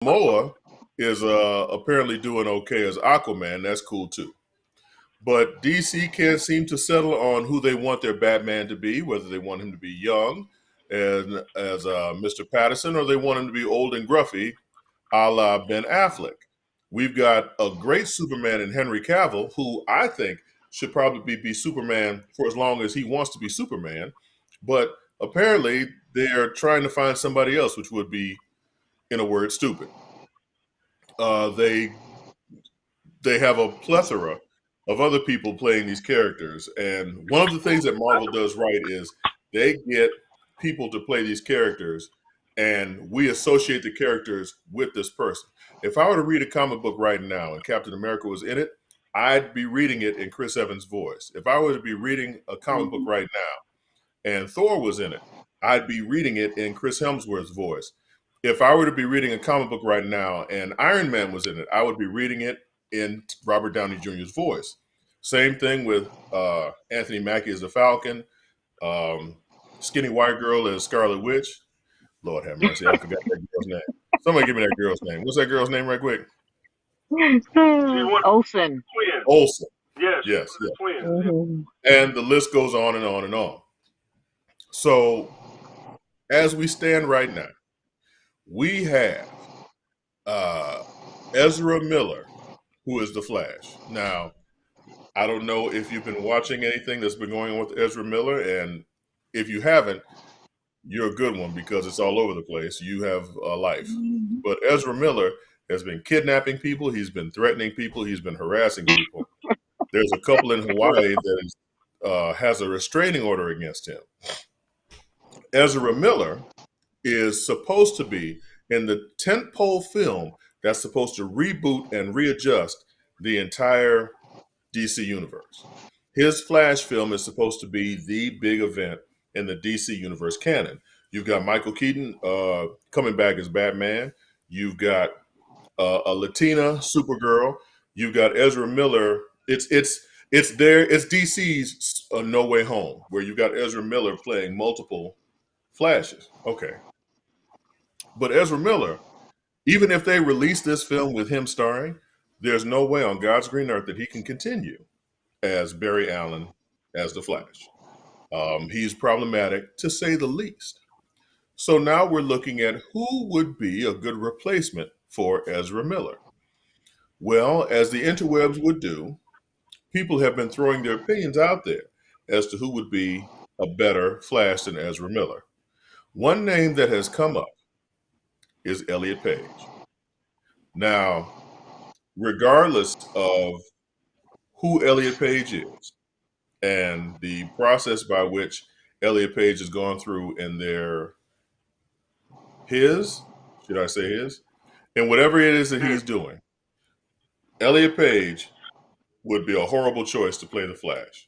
Momoa is apparently doing okay as Aquaman. That's cool too. But DC can't seem to settle on who they want their Batman to be, whether they want him to be young and as Mr. Patterson, or they want him to be old and gruffy, a la Ben Affleck. We've got a great Superman in Henry Cavill, who I think should probably be Superman for as long as he wants to be Superman. But apparently, they're trying to find somebody else, which would be, in a word, stupid. Uh, they they have a plethora of other people playing these characters. And one of the things that Marvel does right is they get people to play these characters and we associate the characters with this person. If I were to read a comic book right now and Captain America was in it, I'd be reading it in Chris Evans' voice. If I were to be reading a comic book right now and Thor was in it, I'd be reading it in Chris Hemsworth's voice. If I were to be reading a comic book right now and Iron Man was in it, I would be reading it in Robert Downey Jr.'s voice. Same thing with Anthony Mackie as the Falcon, um, Skinny White Girl as Scarlet Witch. Lord have mercy, I forgot that girl's name. Somebody give me that girl's name. What's that girl's name, right quick? Olsen. Olsen. Yes, Yes, the yes. twins. Mhm. And the list goes on and on and on. So, as we stand right now, we have uh, Ezra Miller, who is the Flash. Now, I don't know if you've been watching anything that's been going on with Ezra Miller, and if you haven't, you're a good one because it's all over the place. You have a life. But Ezra Miller has been kidnapping people, he's been threatening people, he's been harassing people. There's a couple in Hawaii that has a restraining order against him. Ezra Miller is supposed to be in the tentpole film that's supposed to reboot and readjust the entire DC universe. His Flash film is supposed to be the big event in the DC universe canon. You've got Michael Keaton coming back as Batman. You've got a Latina Supergirl. You've got Ezra Miller. It's DC's No Way Home, where you've got Ezra Miller playing multiple Flashes. Okay, but Ezra Miller, even if they release this film with him starring, there's no way on God's green earth that he can continue as Barry Allen as the Flash. He's problematic to say the least. So now we're looking at who would be a good replacement for Ezra Miller. Well, as the interwebs would do, people have been throwing their opinions out there as to who would be a better Flash than Ezra Miller. One name that has come up is Elliot Page. Now, regardless of who Elliot Page is and the process by which Elliot Page has gone through in his, should I say his, and whatever it is that he's doing, Elliot Page would be a horrible choice to play the Flash.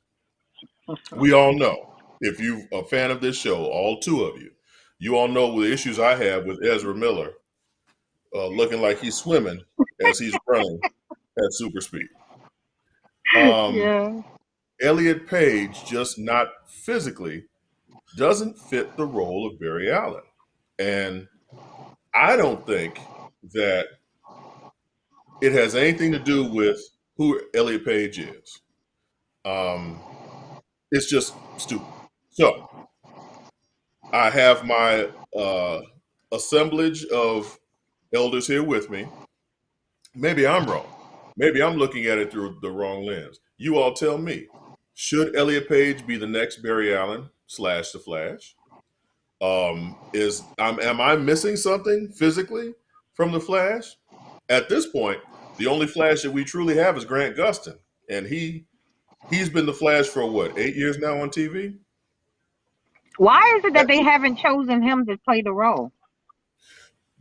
We all know, if you're a fan of this show, all two of you, you all know the issues I have with Ezra Miller looking like he's swimming as he's running at super speed. Um, Yeah. Elliot Page, just not physically, doesn't fit the role of Barry Allen. And I don't think that it has anything to do with who Elliot Page is. Um, it's just stupid. So I have my assemblage of elders here with me. Maybe I'm wrong. Maybe I'm looking at it through the wrong lens. You all tell me. Should Elliot Page be the next Barry Allen slash the Flash? Am I missing something physically from the Flash? At this point, the only Flash that we truly have is Grant Gustin, and he's been the Flash for what, 8 years now on TV? Why is it that At they the- haven't chosen him to play the role?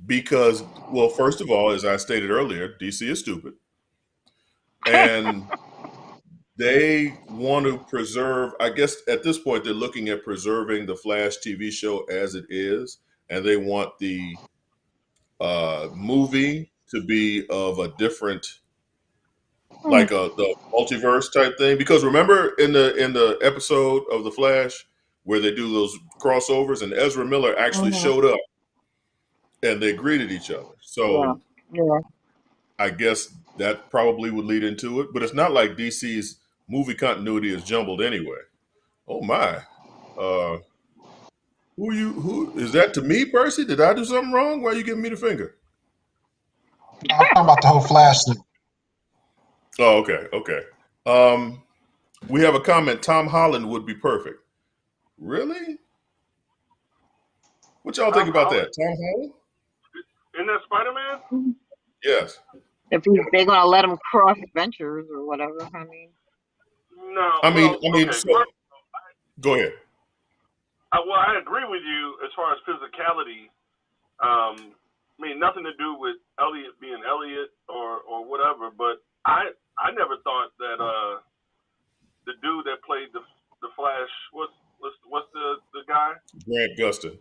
Because, well, first of all, as I stated earlier, DC is stupid, and they want to preserve. I guess at this point they're looking at preserving the Flash TV show as it is, and they want the movie to be of a different, Hmm. like the multiverse type thing. Because remember in the episode of the Flash where they do those crossovers, and Ezra Miller actually Mhm. showed up and they greeted each other. Yeah. So Yeah. I guess that probably would lead into it. But it's not like DC's movie continuity is jumbled anyway. Oh my. Uh, who is that to me, Percy? Did I do something wrong? Why are you giving me the finger? I'm talking about the whole Flash thing. Oh, okay, okay. Um, we have a comment. Tom Holland would be perfect. Really? What y'all think Tom about Holland that? Tom Holland? in that Spider-Man? Yes. If they're gonna let them cross ventures or whatever, I mean, No. I mean, Well, I mean. okay. So go ahead. Well, I agree with you as far as physicality. I mean, nothing to do with Elliot being Elliot or whatever. But I never thought that the dude that played the Flash what's the guy Grant Gustin,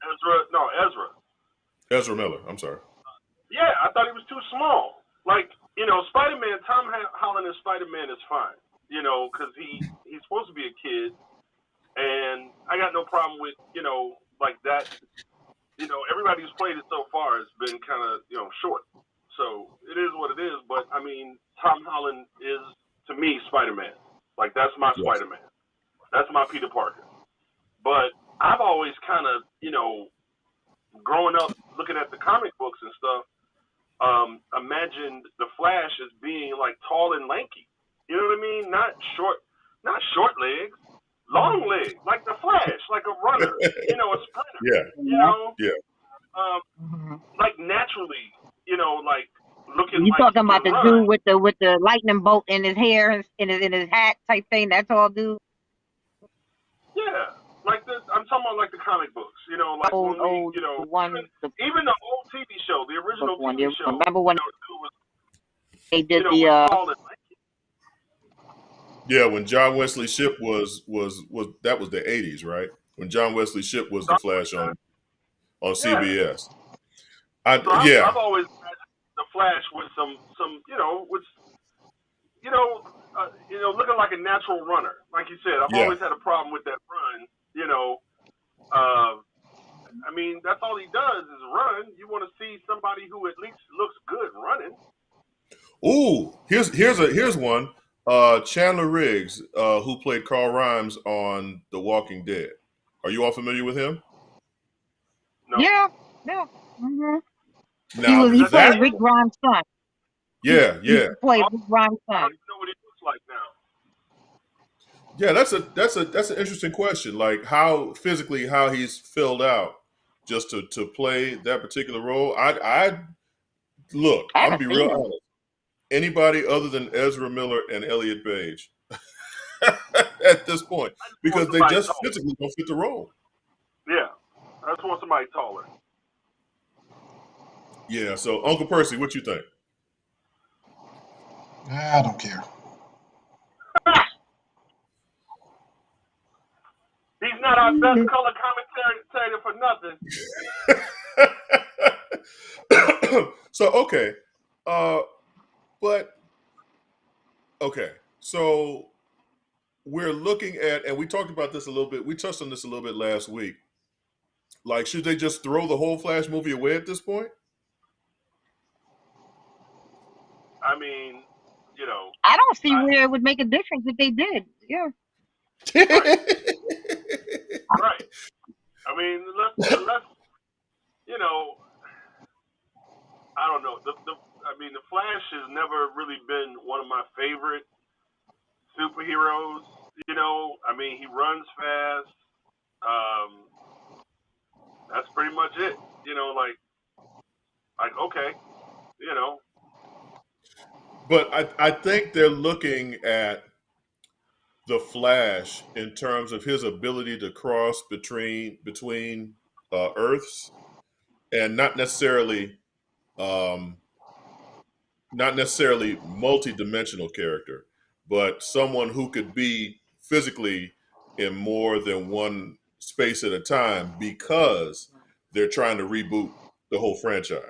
Ezra? No, Ezra. Ezra Miller. I'm sorry. Yeah, I thought he was too small. Like, Spider-Man. Holland as Spider-Man is fine. Because he's supposed to be a kid, and I got no problem with like that. Everybody who's played it so far has been kind of short. So it is what it is. But I mean, Tom Holland is to me Spider-Man. Like that's my Yes. Spider-Man. That's my Peter Parker. But I've always kind of growing up looking at the comic books and stuff, imagined the Flash as being like tall and lanky. You know what I mean? Not short legs, long legs, like the Flash, like a runner. A sprinter. Yeah. You yeah. know, Yeah. um, Hmm. like naturally. Like looking You like he talking can about the run. dude with the lightning bolt in his hair and in his hat type thing? That's all, dude. Yeah, like I'm talking about like the comic books. Like Old, when we, old even one, the even the old TV show, the book original one. TV You show. remember when The dude was they did the was tall and lanky. Yeah. When John Wesley Shipp was that was the '80s, right? When John Wesley Shipp was the Something Flash like that. on Yeah. CBS. So Yeah. I've always imagined the Flash with some with looking like a natural runner. Like you said, I've Yeah. always had a problem with that run. Uh, I mean that's all he does is run. You want to see somebody who at least looks good running. Ooh, here's one. Chandler Riggs, who played Carl Rhimes on The Walking Dead. Are you all familiar with him? No, yeah, yeah. Hmm. Now is He that the played that Rick name? Grimes' son. yeah, He yeah. played Oh, Rick Grimes' I don't son. even know what he looks like now. Yeah, that's an interesting question. Like how physically how he's filled out just to play that particular role. I look, I I'm gonna haven't be real seen him. honest. Anybody other than Ezra Miller and Elliot Page at this point, I just want because they somebody just taller. physically don't fit the role. Yeah, I just want somebody taller. Yeah. So Uncle Percy, what you think? I don't care. He's not our best color commentator for nothing. So okay, uh, but okay, so we're looking at, and we talked about this a little bit. We touched on this a little bit last week. Like, should they just throw the whole Flash movie away at this point? I mean, you know, I don't see I, where it would make a difference if they did. Yeah. right, right. I mean, let's you know, I don't know. I mean, the Flash has never really been one of my favorite superheroes. I mean, he runs fast. Um, that's pretty much it. Like okay, you know, But I think they're looking at the Flash in terms of his ability to cross between Earths, and um, not necessarily multi-dimensional character, but someone who could be physically in more than one space at a time because they're trying to reboot the whole franchise.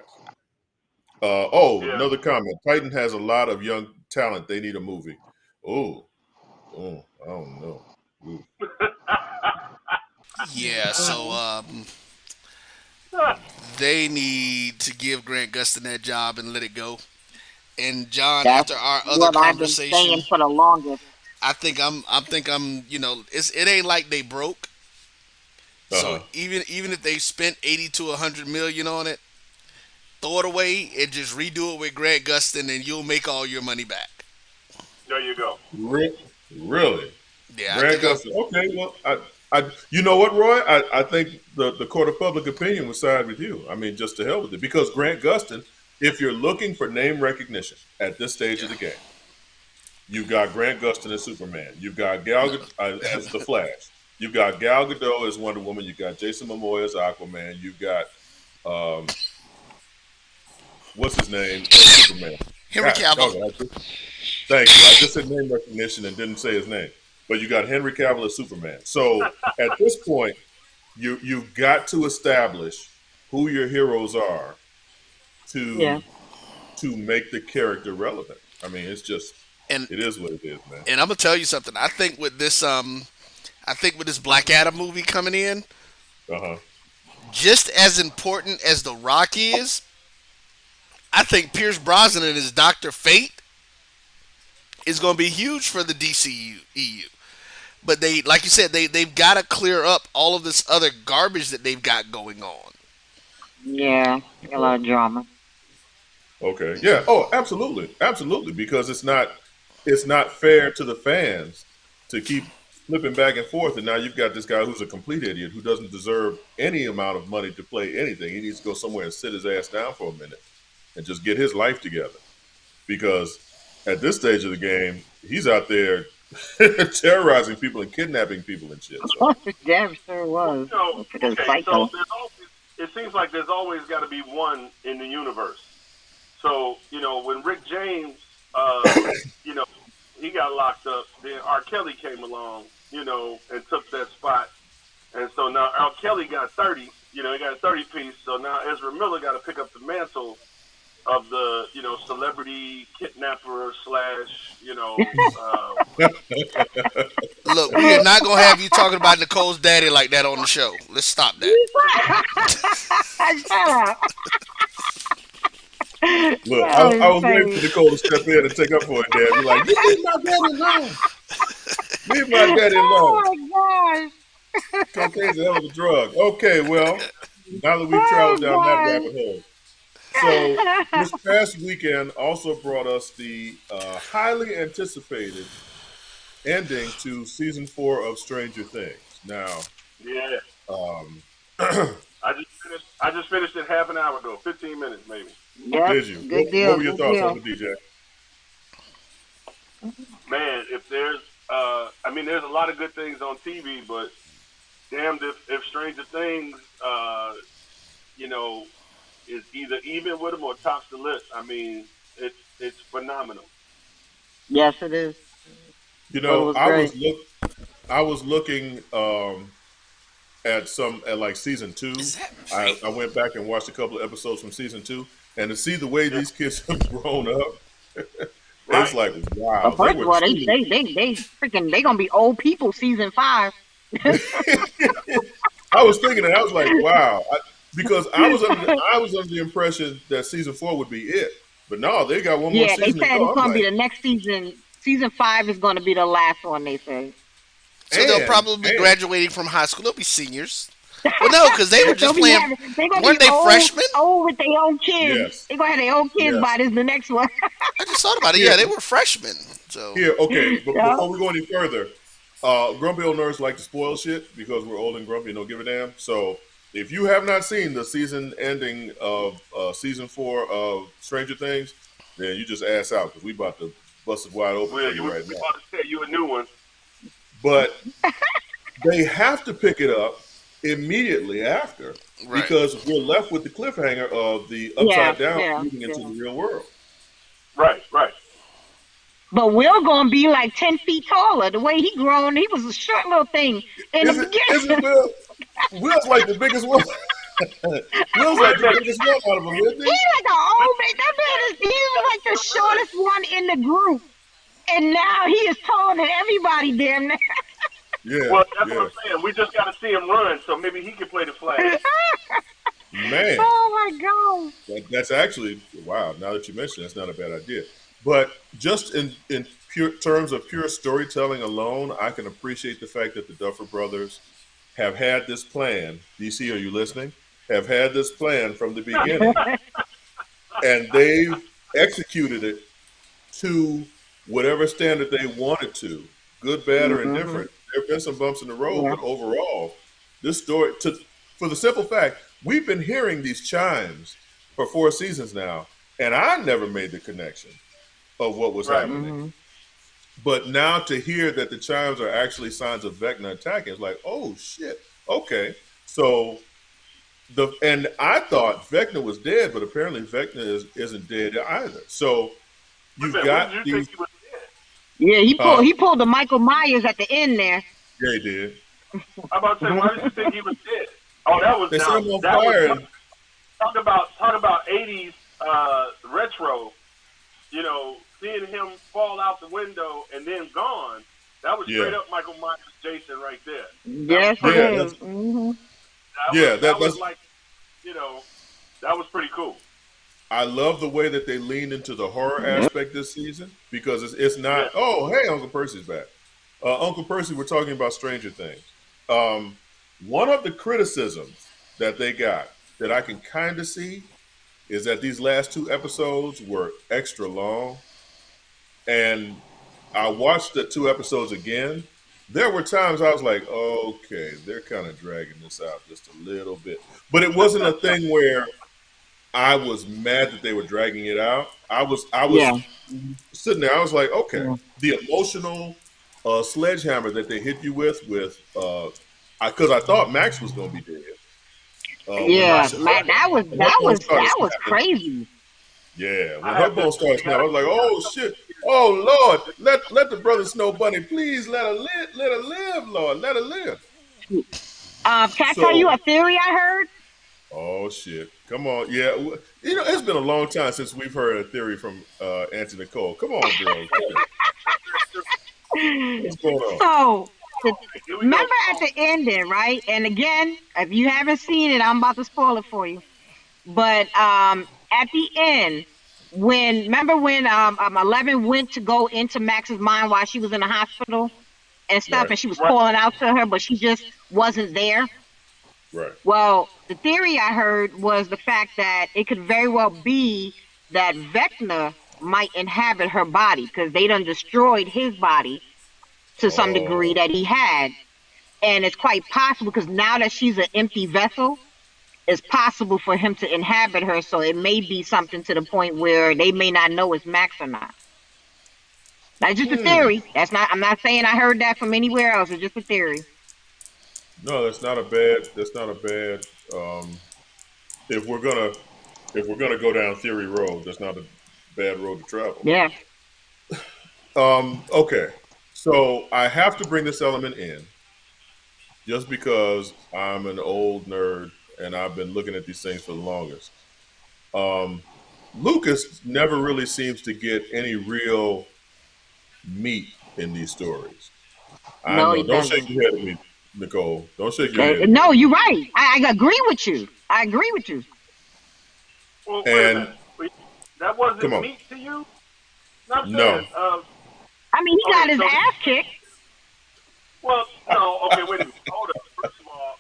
yeah. Another comment. Titan has a lot of young talent. They need a movie. Oh, I don't know. Ooh. Yeah, so They need to give Grant Gustin that job and let it go. And John, That's after our other what I've been saying conversation, for the longest. it ain't like they broke. Uh So huh. even if they spent 80 to 100 million on it, throw it away and just redo it with Grant Gustin, and you'll make all your money back. There you go. Really? Yeah, I Grant think Gustin. Okay, well, you know what, Roy? I think the court of public opinion would side with you. I mean, just to hell with it, because Grant Gustin, if you're looking for name recognition at this stage of yeah. the game, you've got Grant Gustin as Superman. You've got No. As the Flash. You've got Gal Gadot as Wonder Woman. You've got Jason Momoa as Aquaman. You've got um, what's his name as Superman. Henry God, Cavill. dog, thank you. I just said name recognition and didn't say his name. But you got Henry Cavill as Superman. So at this point, you've got to establish who your heroes are Yeah. to make the character relevant. I mean, it's just And it is what it is, man. I'm gonna tell you something. I think with this Black Adam movie coming in, Uh huh. just as important as The Rock is, I think Pierce Brosnan as Doctor Fate is going to be huge for the DCU. But they, like you said, they've got to clear up all of this other garbage that they've got going on. Yeah. A lot of drama. Okay. Yeah. Oh, absolutely, absolutely. Because it's not fair to the fans to keep flipping back and forth, and now you've got this guy who's a complete idiot who doesn't deserve any amount of money to play anything. He needs to go somewhere and sit his ass down for a minute and just get his life together. Because at this stage of the game, he's out there terrorizing people and kidnapping people and shit. So Damn sure Well, was. Look at a okay, so psycho. it seems like there's always got to be one in the universe. So, when Rick James, you know, he got locked up, then R. Kelly came along, and took that spot. And so now R. Kelly got 30, he got a 30 piece. So now Ezra Miller got to pick up the mantle of the, celebrity kidnapper slash, Look, we are not going to have you talking about Nicole's daddy like that on the show. Let's stop that. Shut up. look, That I was was waiting for funny. Nicole to step in and take up for it, Dad. Be like, you leave my daddy alone. Leave my daddy alone. Oh my gosh. Cocaine's a hell of a drug. Okay, well, now that we've traveled down that Oh rabbit hole. So gosh. this past weekend also brought us the highly anticipated ending to season 4 of Stranger Things. Now, yeah. um, I just finished it half an hour ago, 15 minutes maybe. Yep. did you? Good What deal. were your Good thoughts on deal. the DJ? Man, if there's, there's a lot of good things on TV, but damned if Stranger Things, you know, is either even with them or tops the list. I mean, it's phenomenal. Yes, it is. You Thought it know, was great. I was looking at like season Is two. that I right? went back and watched a couple of episodes from season 2, and to see the way Yeah, these kids have grown up, it's right. like But wow, they first were of all, truly. they freaking they gonna be old people season 5. I was thinking that I was like, wow, because I was under the impression that season 4 would be it, but no, they got one more Yeah, they season to said go. it's I'm gonna be like, the next season. Season 5 is gonna be the last one. They say So they'll and probably be and graduating from high school. They'll be seniors. Well, no, because they were they'll just be playing. having. They gonna be Weren't they old, freshmen? old with their own kids. yes, They gonna have their own kids by yes. this the next one. I just thought about it. Here, Yeah, they were freshmen. So here, okay. But Yeah. before we go any further, grumpy old nerds like to spoil shit because we're old and grumpy and don't give a damn. So if you have not seen the season ending of season 4 of Stranger Things, then you just ass out because we about to bust it wide open We for we you right we now. about to tell you a new one. But they have to pick it up immediately after right. because we're left with the cliffhanger of the Yeah, upside down yeah, moving into yeah. the real world. Right, right. But Will gonna be like 10 feet taller. The way he grown, he was a short little thing in the Is it beginning. Will? Will's like the biggest one. Will's Wait like a the minute. biggest one out of them, isn't He he? like an old man. That man is he was like the shortest one in the group, and now he is taller than everybody. Damn near. Yeah, Well, that's what yeah. I'm saying. We just got to see him run, so maybe he can play the Flash. Man, Oh my that's actually wow. Now that you mention it, that's not a bad idea. But just in pure terms of pure storytelling alone, I can appreciate the fact that the Duffer Brothers have had this plan. DC, are you listening? Have had this plan from the beginning, and they've executed it to whatever standard they wanted to, good, bad, or God. indifferent. There have been some bumps in the road, Yeah. but overall, this story, for the simple fact, we've been hearing these chimes for 4 seasons now, and I never made the connection of what was Right. happening. Hmm. But now to hear that the chimes are actually signs of Vecna attacking, it's like, oh shit, okay. So and I thought Vecna was dead, but apparently Vecna isn't dead either. So Wait a you've minute. When did got you think these, he was dead? Yeah, huh? he pulled the Michael Myers at the end there. Yeah, he did. I'm about to say, why did you think he was dead? Oh, that was They set now. him on That was fire, and talk about 80s retro. You know, seeing him fall out the window and then gone. That was yeah, straight up Michael Myers, Jason, right there. That was Yes, it pretty. yeah, is. that's Hmm. yeah, That was that's. like, you know, that was pretty cool. I love the way that they leaned into the horror Yep. aspect this season because it's Yeah. not. Oh, hey, Uncle Percy's back. Uncle Percy, we're talking about Stranger Things. One of the criticisms that they got that I can kind of see is that these last 2 episodes were extra long, and I watched the 2 episodes again. There were times I was like, okay, they're kind of dragging this out just a little bit. But it wasn't a thing where I was mad that they were dragging it out. I was Yeah. sitting there. I was like, okay, Yeah. the emotional sledgehammer that they hit you with, because I thought Max was going to be dead when Yeah, man, when her bone started that was snapping. crazy. Yeah, when I her have to. bone started I snapping, I gotta. was like, oh shit, oh Lord, let the brother Snow Bunny please let her live, Lord, let her live. Can I tell you So a theory I heard? oh shit! Come on, yeah. You know, it's been a long time since we've heard a theory from Auntie Nicole. Come on, girl. What's going on? So, the, Here we go. remember at the ending, right? And again, if you haven't seen it, I'm about to spoil it for you. But at the end, when remember when 11 went to go into Max's mind while she was in the hospital and stuff, Right, and she was Right. calling out to her, but she just wasn't there. right. Well, the theory I heard was the fact that it could very well be that Vecna might inhabit her body because they done destroyed his body to some degree Oh, that he had. And it's quite possible because now that she's an empty vessel, it's possible for him to inhabit her. So it may be something to the point where they may not know it's Max or not. That's just a hmm. theory. That's not. I'm not saying I heard that from anywhere else. It's just a theory. No, that's not a bad. That's not a bad. Um, if we're gonna if we're gonna go down theory road, that's not a bad road to travel. Yeah. Okay, so I have to bring this element in just because I'm an old nerd and I've been looking at these things for the longest. Um, Lucas never really seems to get any real meat in these stories. I No, know. he Don't shake doesn't. your head at me, Nicole. Don't shake your head at me. No, you're right. I agree with you. I agree with you. Well, wait a minute. And Wait, that come wasn't on, meat to you? No, I'm saying. no. I mean, he got Okay, his so ass kicked. well, no. Okay, wait a minute. Hold up. First of all,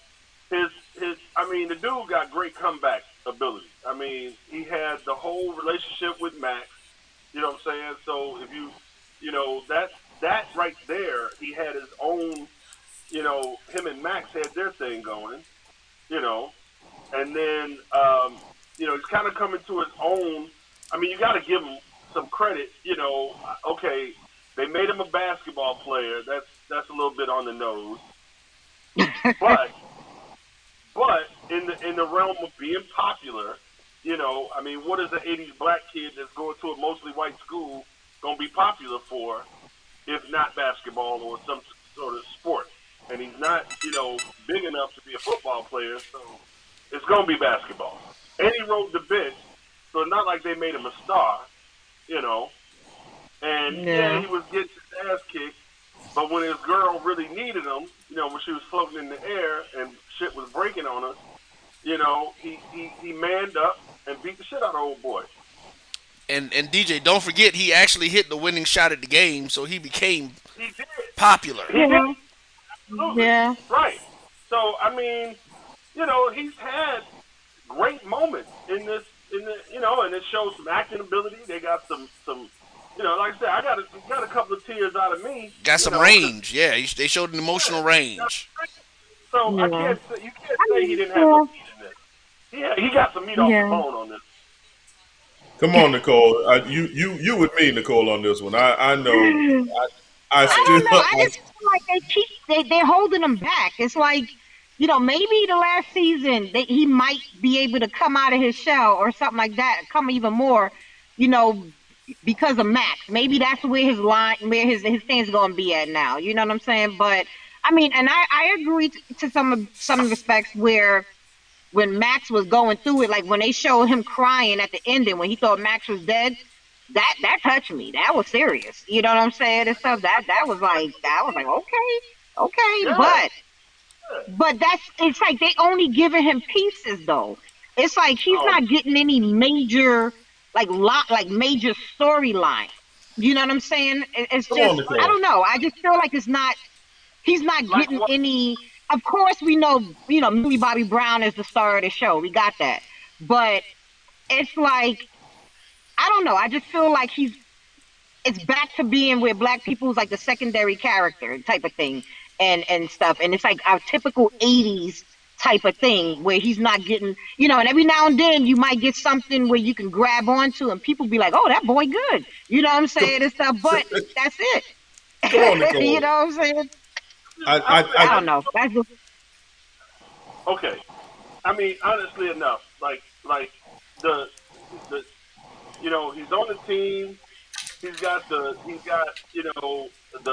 his. I mean, the dude got great comeback ability. I mean, he had the whole relationship with Max. You know what I'm saying? So if you, that right there, he had his own. Him and Max had their thing going. You know, and then he's kind of coming to his own. I mean, you got to give him some credit. Okay, they made him a basketball player. That's a little bit on the nose, but in the realm of being popular, I mean, what is an '80s black kid that's going to a mostly white school gonna be popular for, if not basketball or some sort of sport? And he's not, big enough to be a football player, so it's gonna be basketball. And he rode the bench, so it's not like they made him a star, you know. And yeah, Yeah. he was getting his ass kicked, but when his girl really needed him, when she was floating in the air and shit was breaking on her, he manned up and beat the shit out of old boy. And DJ, don't forget he actually hit the winning shot at the game, so he became He did. popular. He did. Yeah, Absolutely. yeah, Right. So I mean, he's had great moments and it shows some acting ability. They got some, like I said, got a couple of tears out of me, Got some because range. Yeah, they showed an emotional yeah. range. So I yeah. can't say you can't I say he mean, didn't have no yeah, meat in this. He got some meat off the yeah. bone on this. Come on, Nicole. You with me, Nicole, on this one. I know. I I Right. still. don't know. I just feel like they're holding him back. It's like, maybe the last season he might be able to come out of his shell or something like that, come even more, you know, because of Max. Maybe that's where his thing's going to be at now. You know what I'm saying? But I mean, and I agree to some respects where when Max was going through it, like when they showed him crying at the ending when he thought Max was dead, that touched me. That was serious. You know what I'm saying? And stuff. That was like okay, okay, Yeah. but Yeah. it's like they only giving him pieces though. It's like he's Um. not getting any major like major storyline. You know what I'm saying? It's Come on, just I Nicole. don't know. I just feel like he's not Like getting what? any. Of course, we know Millie Bobby Brown is the star of the show. We got that, but it's like I don't know. I just feel like it's back to being where black people's like the secondary character type of thing and stuff, and it's like our typical '80s type of thing where he's not getting and every now and then you might get something where you can grab onto and people be like, oh, that boy good, you know what I'm Come, saying, and stuff, but that's it. come on, You Nicole. know what I'm saying? I I don't know. That's just Okay. I mean, honestly enough, like the the he's on the team. He's got the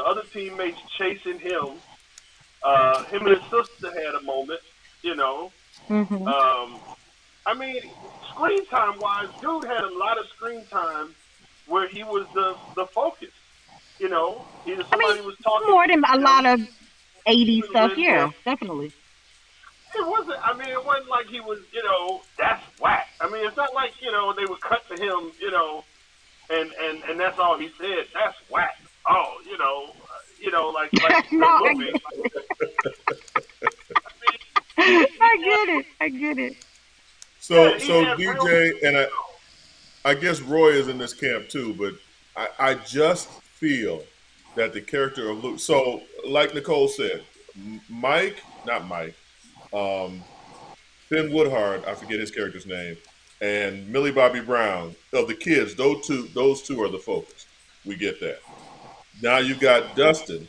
other teammates chasing him. Him and his sister had a moment. You know. hmm Um, I mean, screen time wise, dude had a lot of screen time where he was the focus. Either I mean, somebody was talking more than to a him, lot of he 80s was stuff. with, or Yeah, definitely. it wasn't. I mean, it wasn't like he was. That's whack. I mean, it's not like they would cut to him. And that's all he said. That's whack. Oh, like No, the I movie. get, I mean, he I had get it. I get it. so he so had real. DJ and I guess Roy is in this camp too, but I just feel that the character of Luke. So, like Nicole said, Mike, not Mike, um, Finn Woodhard, I forget his character's name, and Millie Bobby Brown of the kids. Those two are the focus. We get that. Now you got Dustin,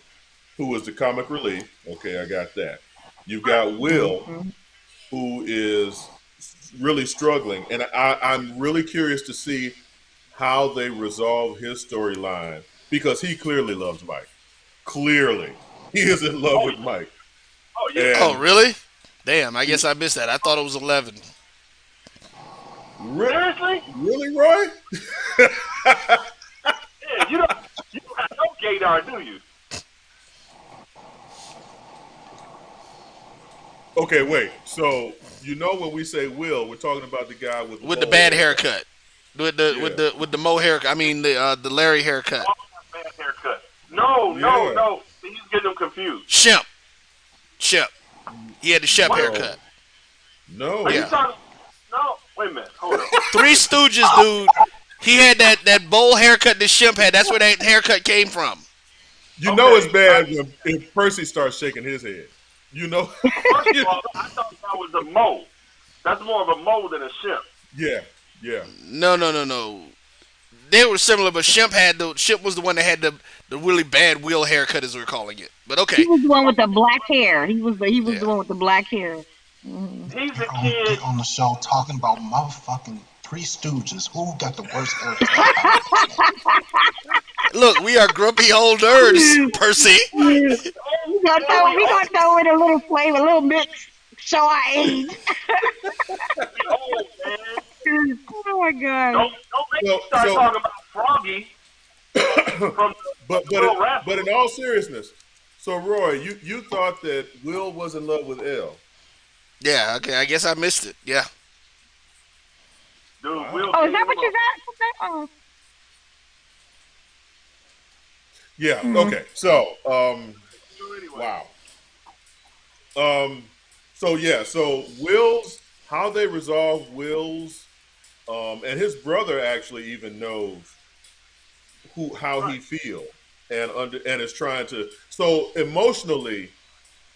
who is the comic relief. Okay, I got that. You got Will, hmm who is really struggling, and I'm really curious to see how they resolve his storyline because he clearly loves Mike. Clearly, he is in love Oh with yeah. Mike, Oh yeah. Oh, and really? Damn, I guess he, I missed that. I thought it was 11. Seriously? really, Roy? Yeah. You don't have no gaydar, do you? Okay, wait. So when we say Will, we're talking about the guy with the With the bowl bad haircut. haircut. Yeah, With the Mo haircut. I mean the Larry haircut. Oh, bad haircut. No, no, yeah. no. He's getting them confused. Shemp. Shemp. He had the Shemp What? haircut. No, Are you no. Yeah. talking? No. Wait a minute. Hold on. Three Stooges, dude. He had that bowl haircut that Shemp had. That's where that haircut came from. You know it's Okay. bad when if Percy starts shaking his head. You know. First of all, I thought that was a mole. That's more of a mole than a ship. Yeah, yeah. No, no, no, no. They were similar, but Shemp was the one that had the really bad wheel haircut, as we're calling it. But He okay, was the one with the black hair. He was the yeah. one with the black hair. hmm He's a They kid. on the show talking about motherfucking Three Stooges. Who got the worst haircut? Look, we are grumpy old nerds, Percy. Right. We Oh, gonna man, throw we we old. gonna throw in a little flavor, a little mix, show our age. We old, man. Oh my god. Don't make me So start so, talking about Froggy from but Little but Rascals. in all seriousness, so Roy, you thought that Will was in love with Elle. Yeah, okay, I guess I missed it. Yeah. Dude, Wow. Will Oh, is gave that him what a you got? Okay. Oh. Yeah. Mm. Okay. So, anyway. wow. Um, so yeah. So Will's how they resolve Will's, and his brother actually even knows how he Right. feel and is trying to. So emotionally,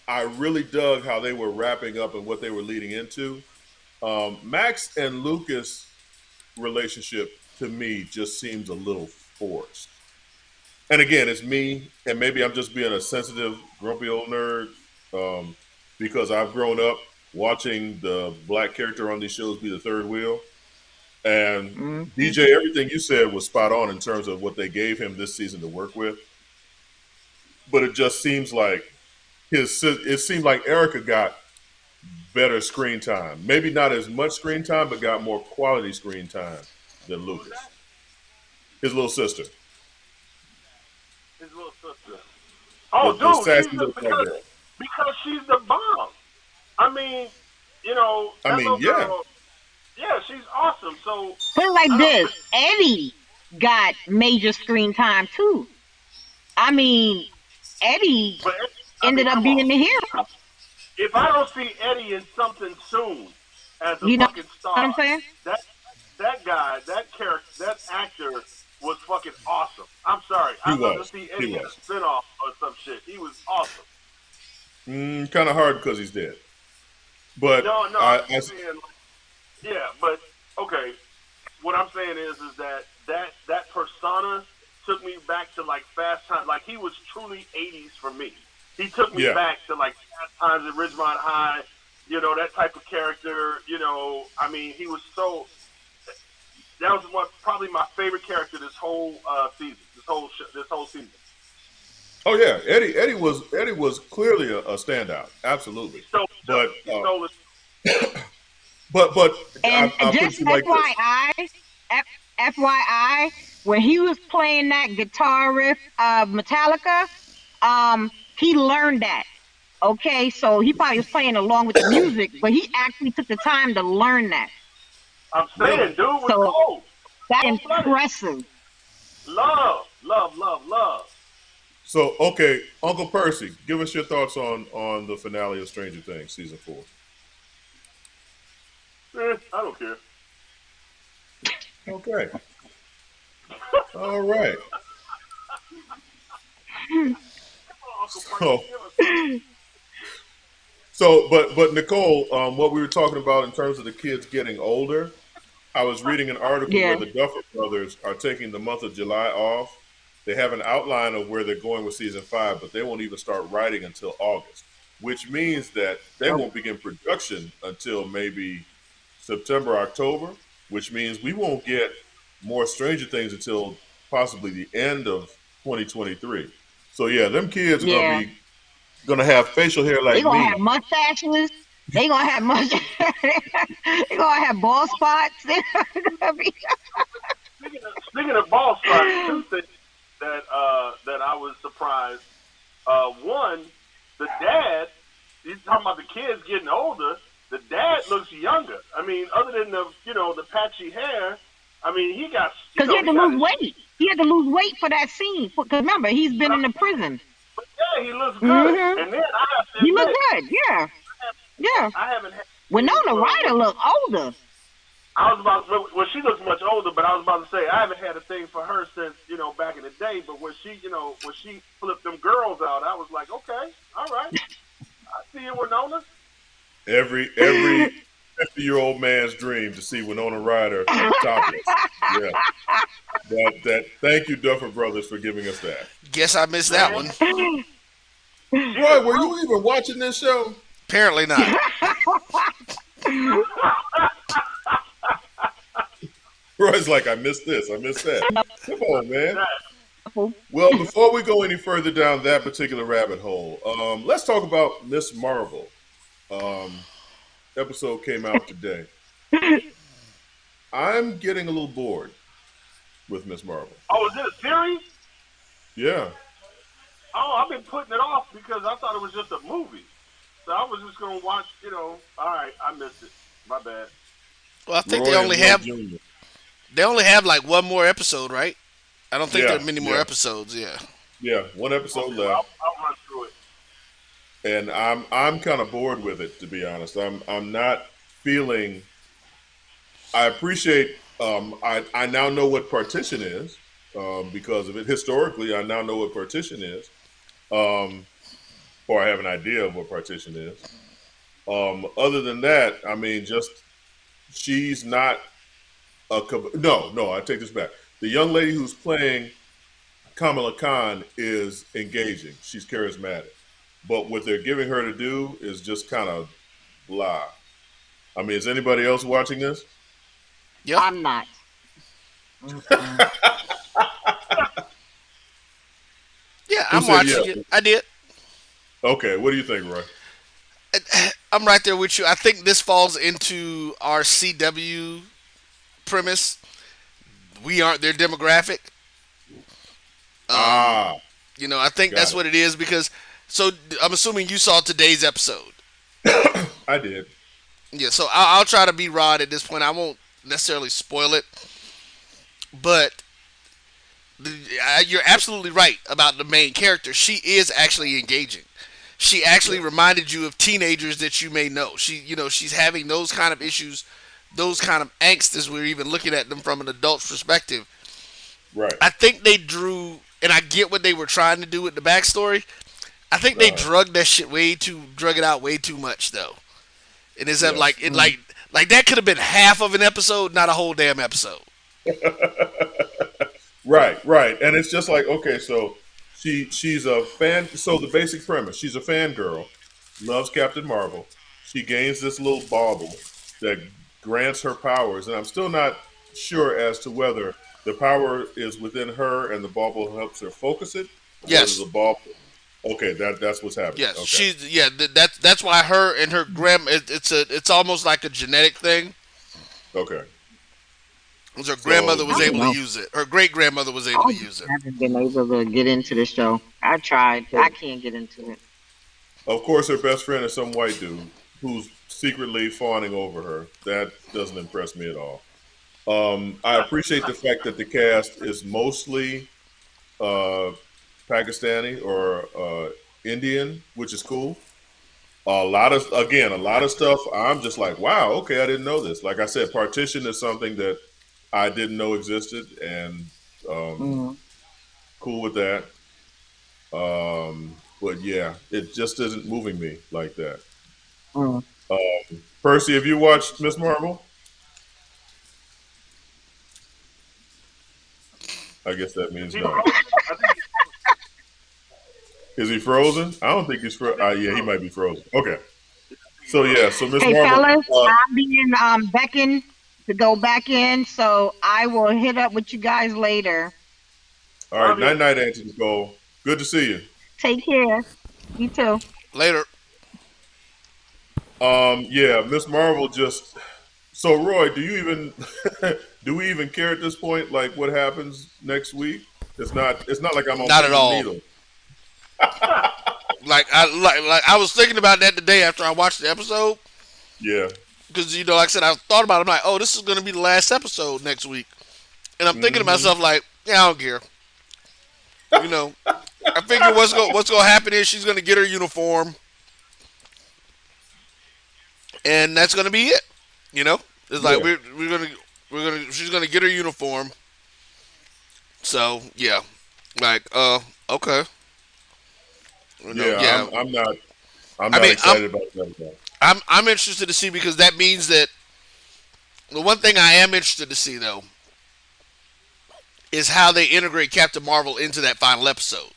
I really dug how they were wrapping up and what they were leading into. Max and Lucas relationship to me just seems a little forced. And again, it's me, and maybe I'm just being a sensitive, grumpy old nerd, um, because I've grown up watching the black character on these shows be the third wheel. And Mm-hmm. DJ, everything you said was spot on in terms of what they gave him this season to work with. But it just seems like it seemed like Erica got better screen time. Maybe not as much screen time, but got more quality screen time than Who's that? Lucas, his little sister, His little sister. Oh, the dude, sassy she's the little black girl. because she's the bomb. I mean, I that mean, little yeah, girl. Yeah, she's awesome. So Put it like I don't. this: Eddie got major screen time too. I mean, Eddie But I mean, ended up come on. being the hero. If I don't see Eddie in something soon as a You know fucking what star, I'm saying? that that guy, that character, that actor was fucking awesome. I'm sorry. he I'd love to was. see He Eddie in was. a spinoff or some shit. He was awesome. Kind of hard because he's dead. But No, no, I'm I just saying. Yeah, but okay. What I'm saying is that that persona took me back to like Fast Times. Like he was truly '80s for me. He took me yeah, back to like Fast Times at Ridgemont High. That type of character. I mean, he was so. That was probably my favorite character this whole season. This whole season. oh yeah, Eddie was clearly a standout, He absolutely. stole the show. But He stole it. but And I'll put it just to you like this. F- FYI, when he was playing that guitar riff of Metallica, he learned that. Okay, so he probably was playing along with the music, but he actually took the time to learn that. I'm Really? saying, dude was So cold, that's cold blooded. impressive. Love, love, love, love. So okay, Uncle Percy, give us your thoughts on the finale of Stranger Things season 4. I don't care. Okay, all right. Uncle Percy, So give us something. but Nicole, what we were talking about in terms of the kids getting older, I was reading an article where Yeah, the Duffer brothers are taking the month of July off. They have an outline of where they're going with season 5, but they won't even start writing until August, which means that they oh, won't begin production until maybe September, October, which means we won't get more Stranger Things until possibly the end of 2023. So yeah, them kids are gonna yeah. be gonna have facial hair They like gonna have me. mustaches. They gonna have they gonna have bald spots. They're gonna be- Speaking of ball spots, two things that I was surprised. One, the dad. He's talking about the kids getting older. The dad looks younger. I mean, other than the patchy hair. I mean, he got Cause he had he to got lose his. weight. He had to lose weight for that scene. Cause remember, he's been in the prison. But yeah, he looks good. Hmm. And then I have to He looked admit, good. Yeah, yeah. I haven't had thing Winona for Ryder looked older. I was about well, she looks much older, but I was about to say I haven't had a thing for her since back in the day. But when she flipped them girls out, I was like, okay, all right, I see you, Winona. Every 50-year-old man's dream to see Winona Ryder topless. Yeah, that. Thank you, Duffer Brothers, for giving us that. Guess I missed that Man, one. she's a Roy, were brute. you even watching this show? Apparently not. Roy's like, I missed this, I missed that. Come on, man. That, Well, before we go any further down that particular rabbit hole, let's talk about Miss Marvel. Um, episode came out today. I'm getting a little bored with Miss Marvel. oh, is it a series? Yeah. Oh, I've been putting it off because I thought it was just a movie. So I was just gonna watch. All right, I missed it. My bad. Well, I think Roy and Roy Jr. they only have like one more episode, right? I don't think there are Yeah, many more yeah, episodes. Yeah. yeah. One episode Okay, well, left, I'll run through it. and I'm kind of bored with it, to be honest. I'm not feeling. I appreciate. I now know what partition is because of it. Historically, I now know what partition is, um, or I have an idea of what partition is. Other than that, I mean, just she's not no, no. I take this back. The young lady who's playing Kamala Khan is engaging. She's charismatic, but what they're giving her to do is just kind of blah. I mean, is anybody else watching this? Yeah. I'm not. Mm-mm. Yeah, Who I'm said yes? watching it. I did. Okay, what do you think, Roy? I'm right there with you. I think this falls into our CW premise. We aren't their demographic. Um, Ah, I think got that's what it is because. So I'm assuming you saw today's episode. it. I did. Yeah. So I'll try to be Rod at this point. I won't necessarily spoil it, but you're absolutely right about the main character. She is actually engaging. She actually Yeah, reminded you of teenagers that you may know. She's having those kind of issues, those kind of angst as we're even looking at them from an adult's perspective. right. I think they drew, and I get what they were trying to do with the backstory. I think they Uh, drug it out way too much though. And it's that yes. like it like that could have been half of an episode, not a whole damn episode. Right, right. And it's just like, okay, so she's a fan. So the basic premise: she's a fangirl, loves Captain Marvel. She gains this little bauble that grants her powers, and I'm still not sure as to whether the power is within her and the bauble helps her focus it, or does Yes, the bauble? Okay, that's what's happening. yes, Okay, that's why her and her it's almost like a genetic thing. okay. 'Cause her grandmother So I was don't able to know. use it. Her great grandmother was able I to just use it. haven't been able to get into the show. I tried. I can't get into it. of course, her best friend is some white dude who's secretly fawning over her. That doesn't impress me at all. I appreciate the fact that the cast is mostly uh, Pakistani or Indian, which is cool. A lot of stuff. I'm just like, wow, okay, I didn't know this. Like I said, partition is something that I didn't know existed, and um, Mm, cool with that. But yeah, it just isn't moving me like that. mm. Percy, have you watched Miss Marvel? I guess that Is means he no. frozen? I think Is he frozen? I don't think he's I frozen. think he's Yeah, he frozen. might be frozen. Okay. I think he's So yeah, frozen. so Miss Hey, Marvel. fellas, I'm being beckoned to go back in, so I will hit up with you guys later. All right, Love you. night night, Auntie Nicole. Good to see you. Take care. You too. Later. Yeah, Miss Marvel just. So Roy, do you even do we even care at this point? Like what happens next week? It's not like I'm on Not at pins and all. needles. Like I was thinking about that today after I watched the episode Yeah. because like I said, I thought about it. I'm like, oh, this is going to be the last episode next week, and I'm thinking to Hmm. myself like, yeah, I don't care. You know, I figure what's going to happen is she's going to get her uniform, and that's going to be it. You know, it's like Yeah. we're gonna she's going to get her uniform. So yeah, like okay, Yeah. yeah. I'm I not mean, excited about that at all. I'm interested to see because that means that the one thing I am interested to see though is how they integrate Captain Marvel into that final episode.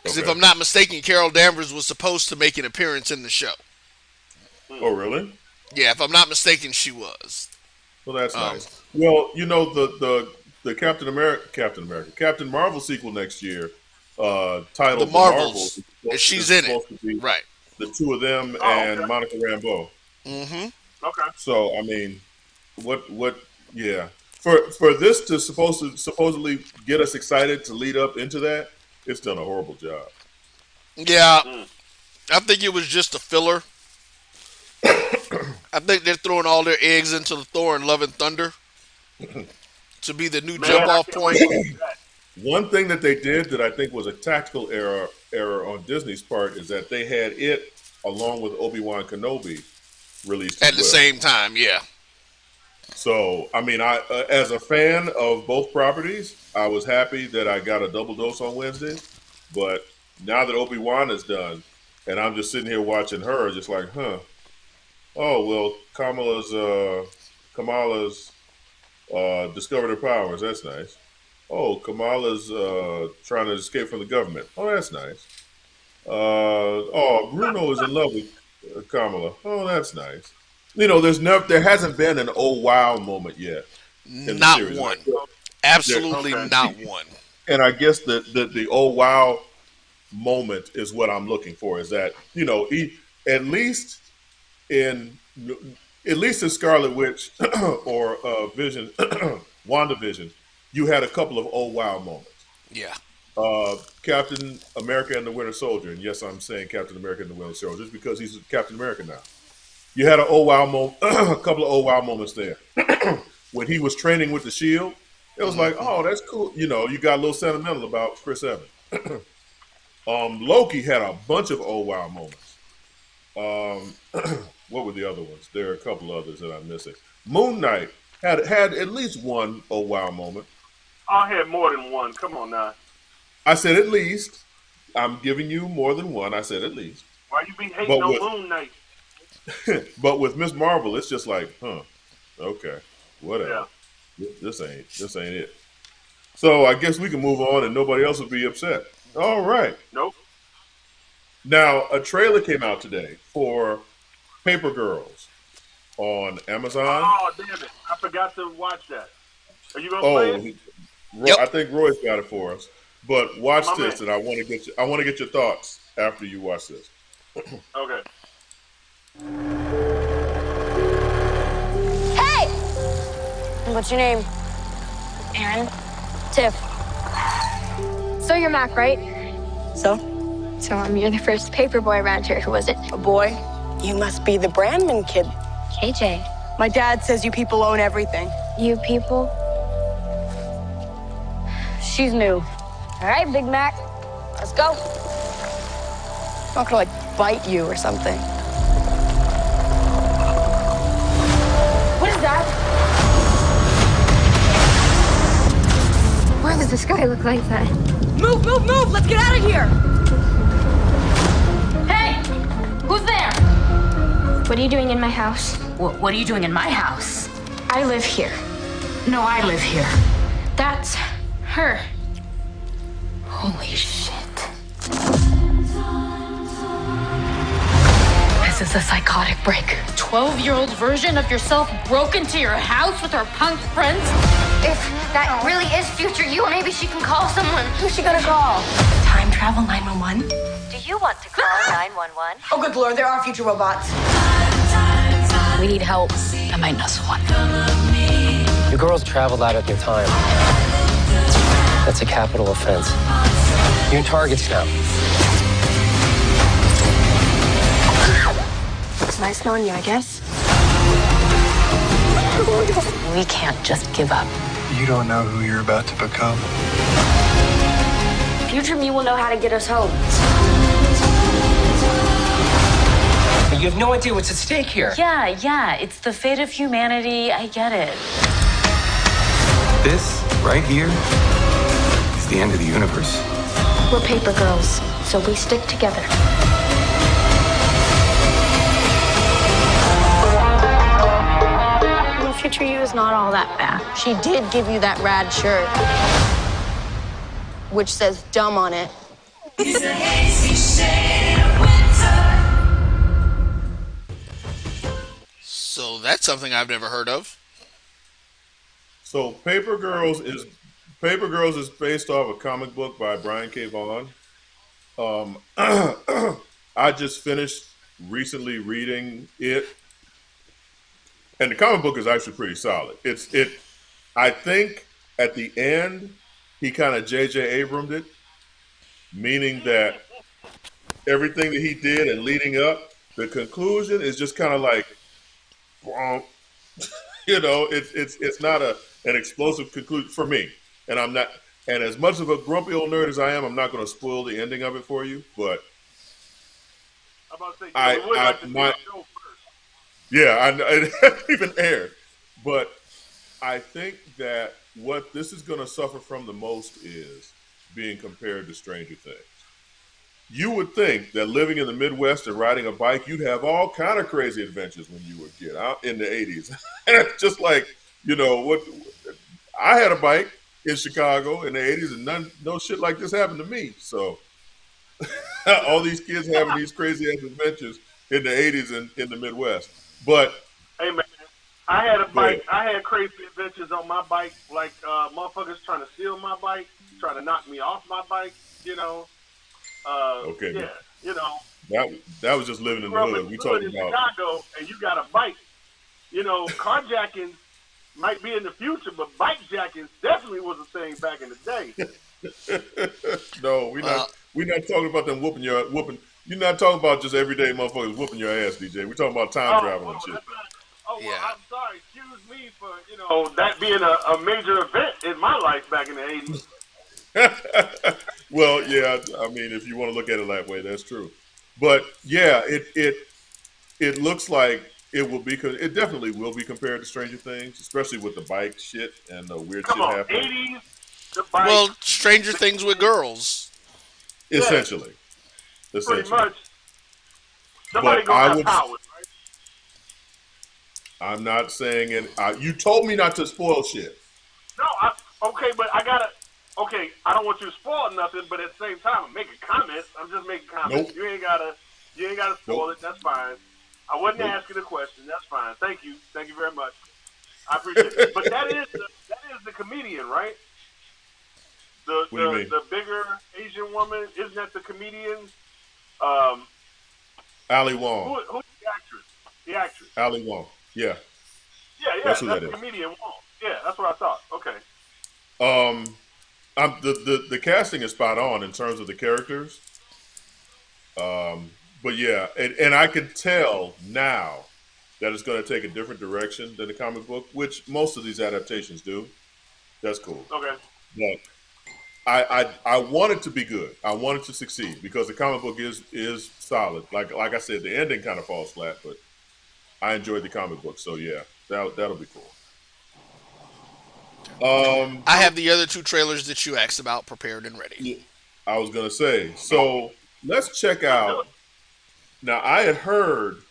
Because if Okay. I'm not mistaken, Carol Danvers was supposed to make an appearance in the show. Oh Hmm. really? Yeah, if I'm not mistaken, she was. Well, that's Um, nice. Well, you know the Captain Marvel sequel next year, the titled The Marvels, Marvels, and she's is in it, supposed to be right? the two of them Oh, and okay. Monica Rambeau. Mm-hmm. Okay. So I mean, what? Yeah, for this to supposedly get us excited to lead up into that, it's done a horrible job. Yeah, Hmm. I think it was just a filler. I think they're throwing all their eggs into the Thor and Love and Thunder to be the new Man, jump Well, I off can't wait point. to see that. one thing that they did that I think was a tactical error on Disney's part is that they had it along with Obi-Wan Kenobi released as At the well. same time, yeah. So, I mean, I as a fan of both properties, I was happy that I got a double dose on Wednesdays. But now that Obi-Wan is done, and I'm just sitting here watching her, just like, huh? Oh well, Kamala's discovered her powers. That's nice. Oh, Kamala's trying to escape from the government. Oh, that's nice. Oh, Bruno is in love with Kamala. Oh, that's nice. You know, there hasn't been an oh wow moment yet in the Not series, and one. there, Absolutely Okay. not one. and I guess the oh wow moment is what I'm looking for. Is that at least in at least in Scarlet Witch or Vision, WandaVision, you had a couple of oh wow moments. Yeah. Captain America and the Winter Soldier, and yes, I'm saying Captain America and the Winter Soldier just because he's Captain America now. You had a oh wow a couple of oh wow moments there when he was training with the Shield. It was like, Hmm. oh, that's cool. You know, you got a little sentimental about Chris Evans. Loki had a bunch of oh wow moments. Um, what were the other ones? There are a couple others that I'm missing. Moon Knight had at least one oh wow moment. I had more than one. Come on now. I said at least. I'm giving you more than one. I said at least. Why you be hating But on with Moon Knight? but with Miss Marvel, it's just like, huh, okay, whatever. Yeah. This ain't it. So I guess we can move on, and nobody else will be upset. All right. Nope. Now a trailer came out today for Paper Girls on Amazon. Oh damn it! I forgot to watch that. Are you gonna play Oh, it? Yep. I think Roy's got it for us. But watch My man. this, and I want to get your thoughts after you watch this. Okay. Hey! What's your name? Aaron? Tiff. So you're Mac, right? So? You're the first paper boy around here, who was it? A boy? You must be the Brandman kid. KJ. My dad says you people own everything. You people? She's new. All right, Big Mac. Let's go. I'm not gonna, bite you or something. What is that? Why does the sky look like that? Move, move, move! Let's get out of here! Hey! Who's there? What are you doing in my house? What are you doing in my house? I live here. No, I live here. That's her. Holy shit. This is a psychotic break. 12-year-old version of yourself broke into your house with her punk friends? If that really is future you, maybe she can call someone. Who's she gonna call? Time travel 911? Do you want to call 911? Oh, good lord, there are future robots. We need help. I might know someone. You girls traveled out of your time. That's a capital offense. You're in targets now. It's nice knowing you, I guess. We can't just give up. You don't know who you're about to become. Future me will know how to get us home. But you have no idea what's at stake here. Yeah, it's the fate of humanity. I get it. This, right here, is the end of the universe. We're paper girls, so we stick together. The future you is not all that bad. She did give you that rad shirt, which says dumb on it. So that's something I've never heard of. So Paper Girls is based off a comic book by Brian K. Vaughan. Um, I just finished recently reading it, and the comic book is actually pretty solid. I think at the end he kind of J.J. Abramed it, meaning that everything that he did and leading up, the conclusion is just kind of like, it's not an explosive conclusion for me. And I'm not. And as much of a grumpy old nerd as I am, I'm not going to spoil the ending of it for you. But I'm about to say, we would like to see the show first. Yeah, I know it hasn't even aired, but I think that what this is going to suffer from the most is being compared to Stranger Things. You would think that living in the Midwest and riding a bike, you'd have all kind of crazy adventures when you were a kid out in the '80s. Just like what I had a bike in Chicago in the '80s, and no shit like this happened to me. So all these kids having these crazy ass adventures in the '80s in the Midwest. But hey man, I had a go ahead. bike. I had crazy adventures on my bike, like motherfuckers trying to steal my bike, trying to knock me off my bike. Okay, Yeah, that was just living you in the grew up hood. in We the hood talking in about Chicago, and you got a bike. Carjacking might be in the future, but bike jacking definitely was a thing back in the day. No, we're not talking about them whooping. You're not talking about just everyday motherfuckers whooping your ass, DJ. We're talking about time travel and shit. Well, I'm sorry. Excuse me for that being a major event in my life back in the '80s. Well, yeah. I mean, if you want to look at it that way, that's true. But yeah, it looks like it will be. It definitely will be compared to Stranger Things, especially with the bike shit and the weird Come shit on, happening. '80s. The bike. Well, Stranger Things with girls. Essentially. Pretty much. Somebody But gonna have powers, right? I'm not saying it. You told me not to spoil shit. No, okay, but I gotta. Okay, I don't want you to spoil nothing, but at the same time, I'm making comments. I'm just making comments. Nope. You ain't gotta spoil it. That's fine. I wasn't asking a question. That's fine. Thank you very much. I appreciate it. But that is the comedian, right? What do you mean? The bigger Asian woman, isn't that the comedian? Ali Wong. Who's the actress? The actress. Ali Wong. Yeah. Yeah. That's that the is. comedian Wong. Yeah, that's what I thought. Okay. The casting is spot on in terms of the characters. But yeah, and I can tell now that it's going to take a different direction than the comic book, which most of these adaptations do. That's cool. Okay. But I want it to be good. I want it to succeed because the comic book is solid. Like I said, the ending kind of falls flat, but I enjoyed the comic book, so yeah, that'll be cool. I have the other two trailers that you asked about prepared and ready. Yeah, I was gonna say, so let's check out. Now I had heard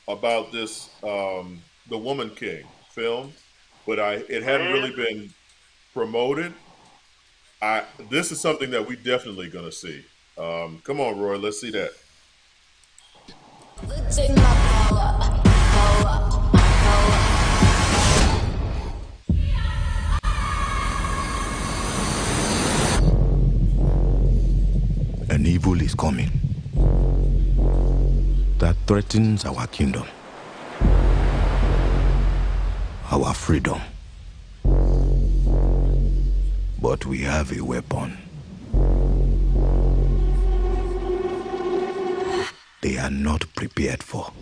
about this the Woman King film, but it hadn't really been promoted. This is something that we definitely gonna see. Come on, Roy, let's see that. An evil is coming that threatens our kingdom, our freedom. But we have a weapon. They are not prepared for.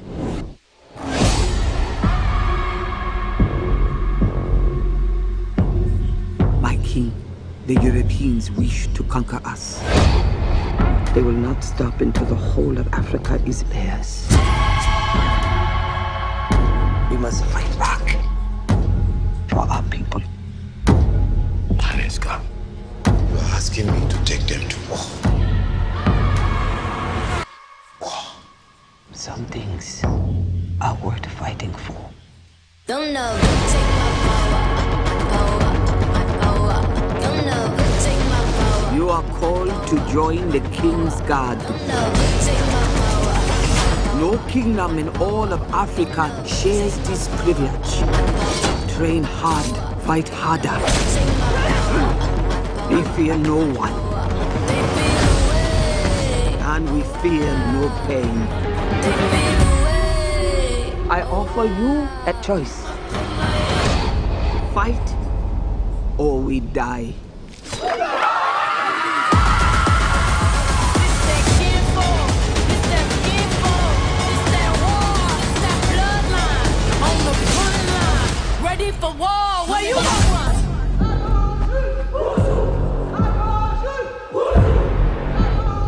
My king, the Europeans wish to conquer us. They will not stop until the whole of Africa is theirs. We must fight back for our people. Taneska, you are asking me to take them to war. War. Some things are worth fighting for. Don't know who take my power, my power. Don't know who take my power. You are called to join the king's guard. Don't know who take my power. No kingdom in all of Africa shares this privilege. Train hard, fight harder. We fear no one. And we fear no pain. I offer you a choice. Fight or we die. ready for war. Where you going?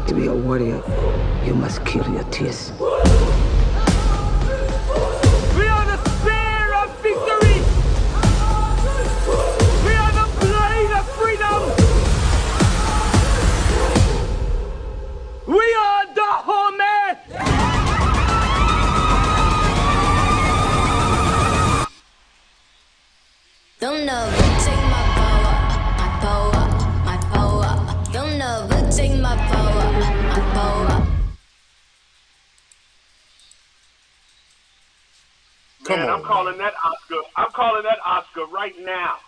To be a warrior, you must kill your tears. We are the spear of victory. We are the blade of freedom. We are the homie. They'll never take my power, my power, my power. They'll never take my power, my power. Come Man, on, I'm calling that Oscar. I'm calling that Oscar right now.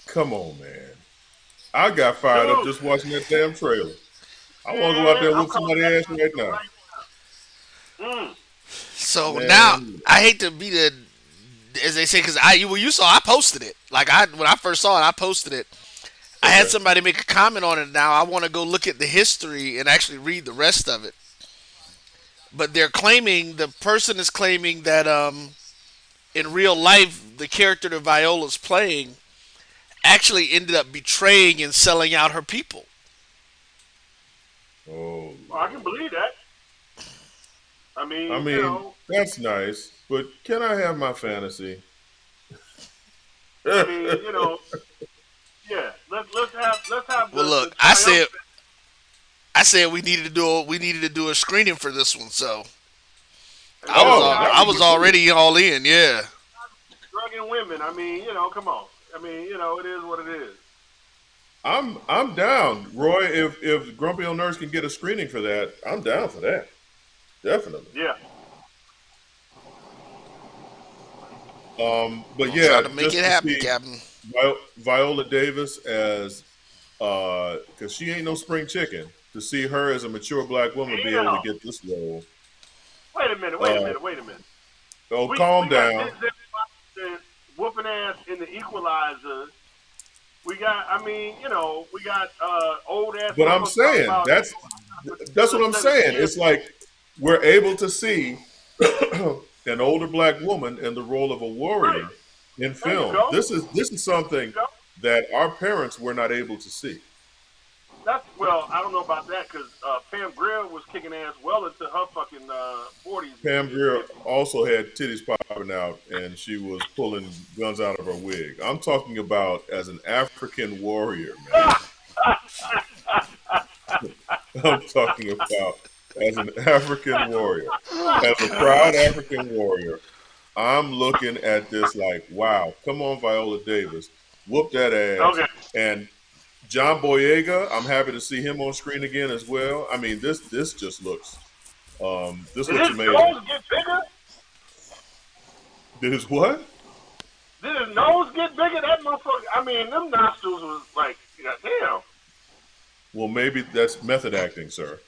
Come on, man. I got fired up just watching that damn trailer. I want to go out there and I'm whoop calling somebody's that ass right Oscar now. right now. So now Man. I hate to be the, as they say, because you saw I posted it. Like when I first saw it, I posted it. I had somebody make a comment on it. Now I want to go look at the history and actually read the rest of it. But they're claiming, the person is claiming that in real life the character that Viola's playing actually ended up betraying and selling out her people. Oh, I can believe that. I mean, I you mean, know, that's nice, but can I have my fantasy? I mean, you know, yeah. Let's have Well, look, the I triumphant. said we needed to do a screening for this one, so that I would was be cool. already all in, yeah. Drugging women. I mean, you know, come on. I mean, you know, it is what it is. I'm down, Roy. If Grumpy Old Nurse can get a screening for that, I'm down for that. Definitely. Yeah. But I'll try yeah, to make just it to happen, see Captain. Viola Davis as because she ain't no spring chicken. To see her as a mature black woman be able to Damn. get this role. Wait a minute. Oh, We calm got down. Denzel Washington whooping ass in the Equalizer. We got, I mean, you know, we got old ass. But I'm motherfuckers talking saying about that's what I'm saying. It's like we're able to see an older black woman in the role of a warrior in There you film. go. This is something that our parents were not able to see. Well, I don't know about that because Pam Grier was kicking ass well into her fucking 40s. Pam Grier also had titties popping out, and she was pulling guns out of her wig. I'm talking about as an African warrior, man. I'm talking about as an African warrior, as a proud African warrior. I'm looking at this like, wow, come on, Viola Davis, whoop that ass. Okay. And John Boyega, I'm happy to see him on screen again as well. I mean, this just looks this Did looks his amazing. nose get bigger? Did his what? Did his nose get bigger? That motherfucker. I mean, them nostrils was like, goddamn. Well, maybe that's method acting, sir.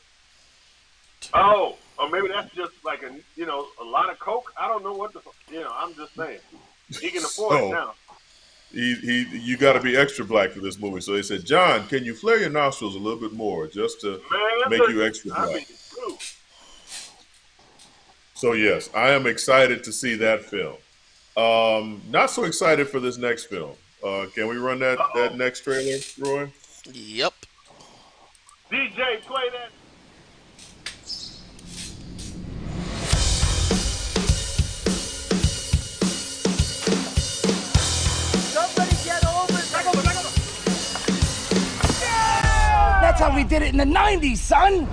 Oh, or maybe that's just like a lot of coke. I don't know what the, I'm just saying. He can afford it now. You got to be extra black for this movie. So they said, John, can you flare your nostrils a little bit more just to make you extra black? I mean, true. So yes, I am excited to see that film. Not so excited for this next film. Can we run that next trailer, Roy? Yep. DJ, play that. Somebody get over it. That's how we did it in the 90s, son!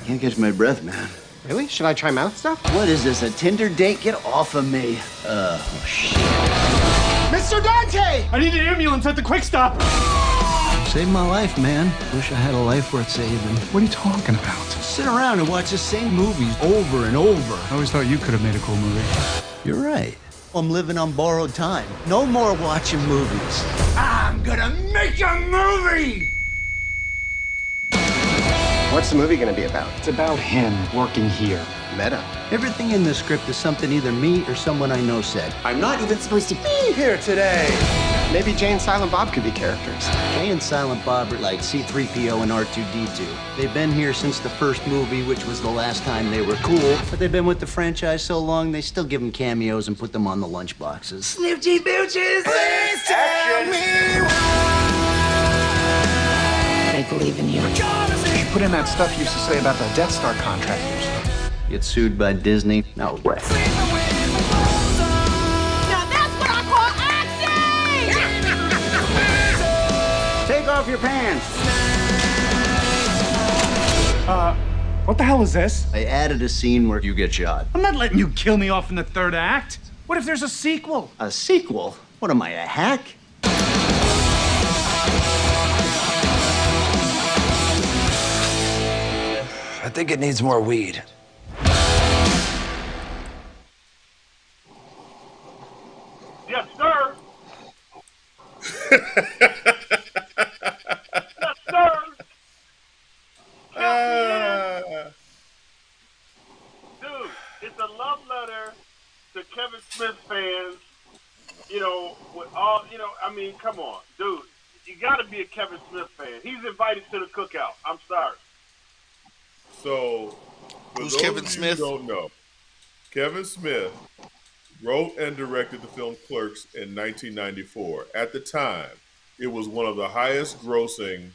Can't catch my breath, man. Really? Should I try mouth stuff? What is this, a Tinder date? Get off of me. Oh, shit. Mr. Dante! I need an ambulance at the quick stop. Saved my life, man. Wish I had a life worth saving. What are you talking about? Sit around and watch the same movies over and over. I always thought you could have made a cool movie. You're right. I'm living on borrowed time. No more watching movies. I'm gonna make a movie! What's the movie gonna be about? It's about him working here. Meta. Everything in the script is something either me or someone I know said. I'm not even supposed to be here today. Maybe Jay and Silent Bob could be characters. Jay and Silent Bob are like C-3PO and R2-D2. They've been here since the first movie, which was the last time they were cool. But they've been with the franchise so long, they still give them cameos and put them on the lunchboxes. Snifty Booches! Please tell me I believe in you. You should put in that stuff you used to say about the Death Star contractors. Get sued by Disney? No way. Now that's what I call action! Take off your pants. What the hell is this? I added a scene where you get shot. I'm not letting you kill me off in the third act. What if there's a sequel? A sequel? What am I, a hack? I think it needs more weed. Yes, sir. Yes, sir. Dude, it's a love letter to Kevin Smith fans. You know, with all, you know, I mean, come on, dude. You got to be a Kevin Smith fan. He's invited to the cookout. I'm sorry. So, for Who's those Kevin of you Smith? who don't know, Kevin Smith wrote and directed the film Clerks in 1994. At the time, it was one of the highest grossing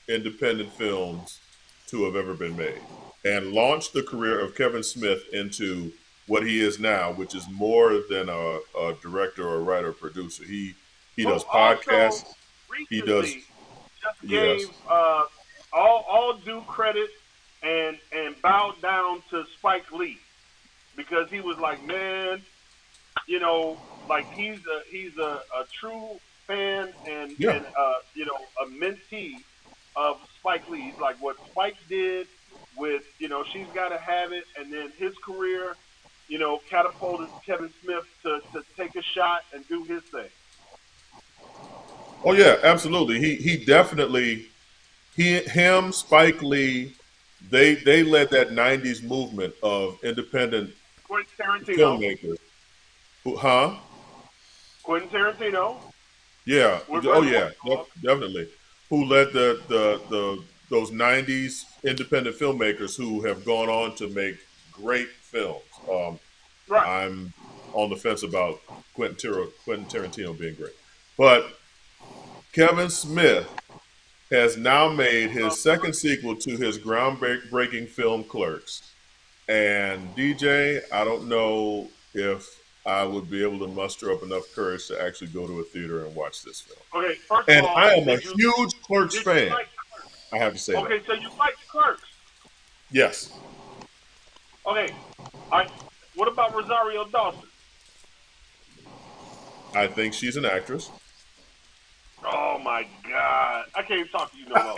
independent films to have ever been made, and launched the career of Kevin Smith into what he is now, which is more than a director or a writer or producer. He does podcasts. Also, He does. recently just Yes. gave all due credit and bowed down to Spike Lee because he was like, man, you know, like he's a true fan and you know, a mentee of Spike Lee. He's like what Spike did with, you know, She's Gotta Have It, and then his career, you know, catapulted Kevin Smith to take a shot and do his thing. Oh yeah, absolutely. He definitely him Spike Lee, they led that '90s movement of independent Quentin Tarantino. filmmakers. Quentin Tarantino. Yeah. With Oh Red yeah, Dog. definitely. Who led the those '90s independent filmmakers who have gone on to make great films. Right. I'm on the fence about Quentin Tarantino being great, but Kevin Smith has now made his second sequel to his groundbreaking film Clerks. And DJ, I don't know if I would be able to muster up enough courage to actually go to a theater and watch this film. Okay, first And of all, I am a did you- huge Clerks did you fan. like Clerks? I have to say Okay, that. so you like Clerks. Yes. Okay. What about Rosario Dawson? I think she's an actress. Oh my God. I can't even talk to you no more.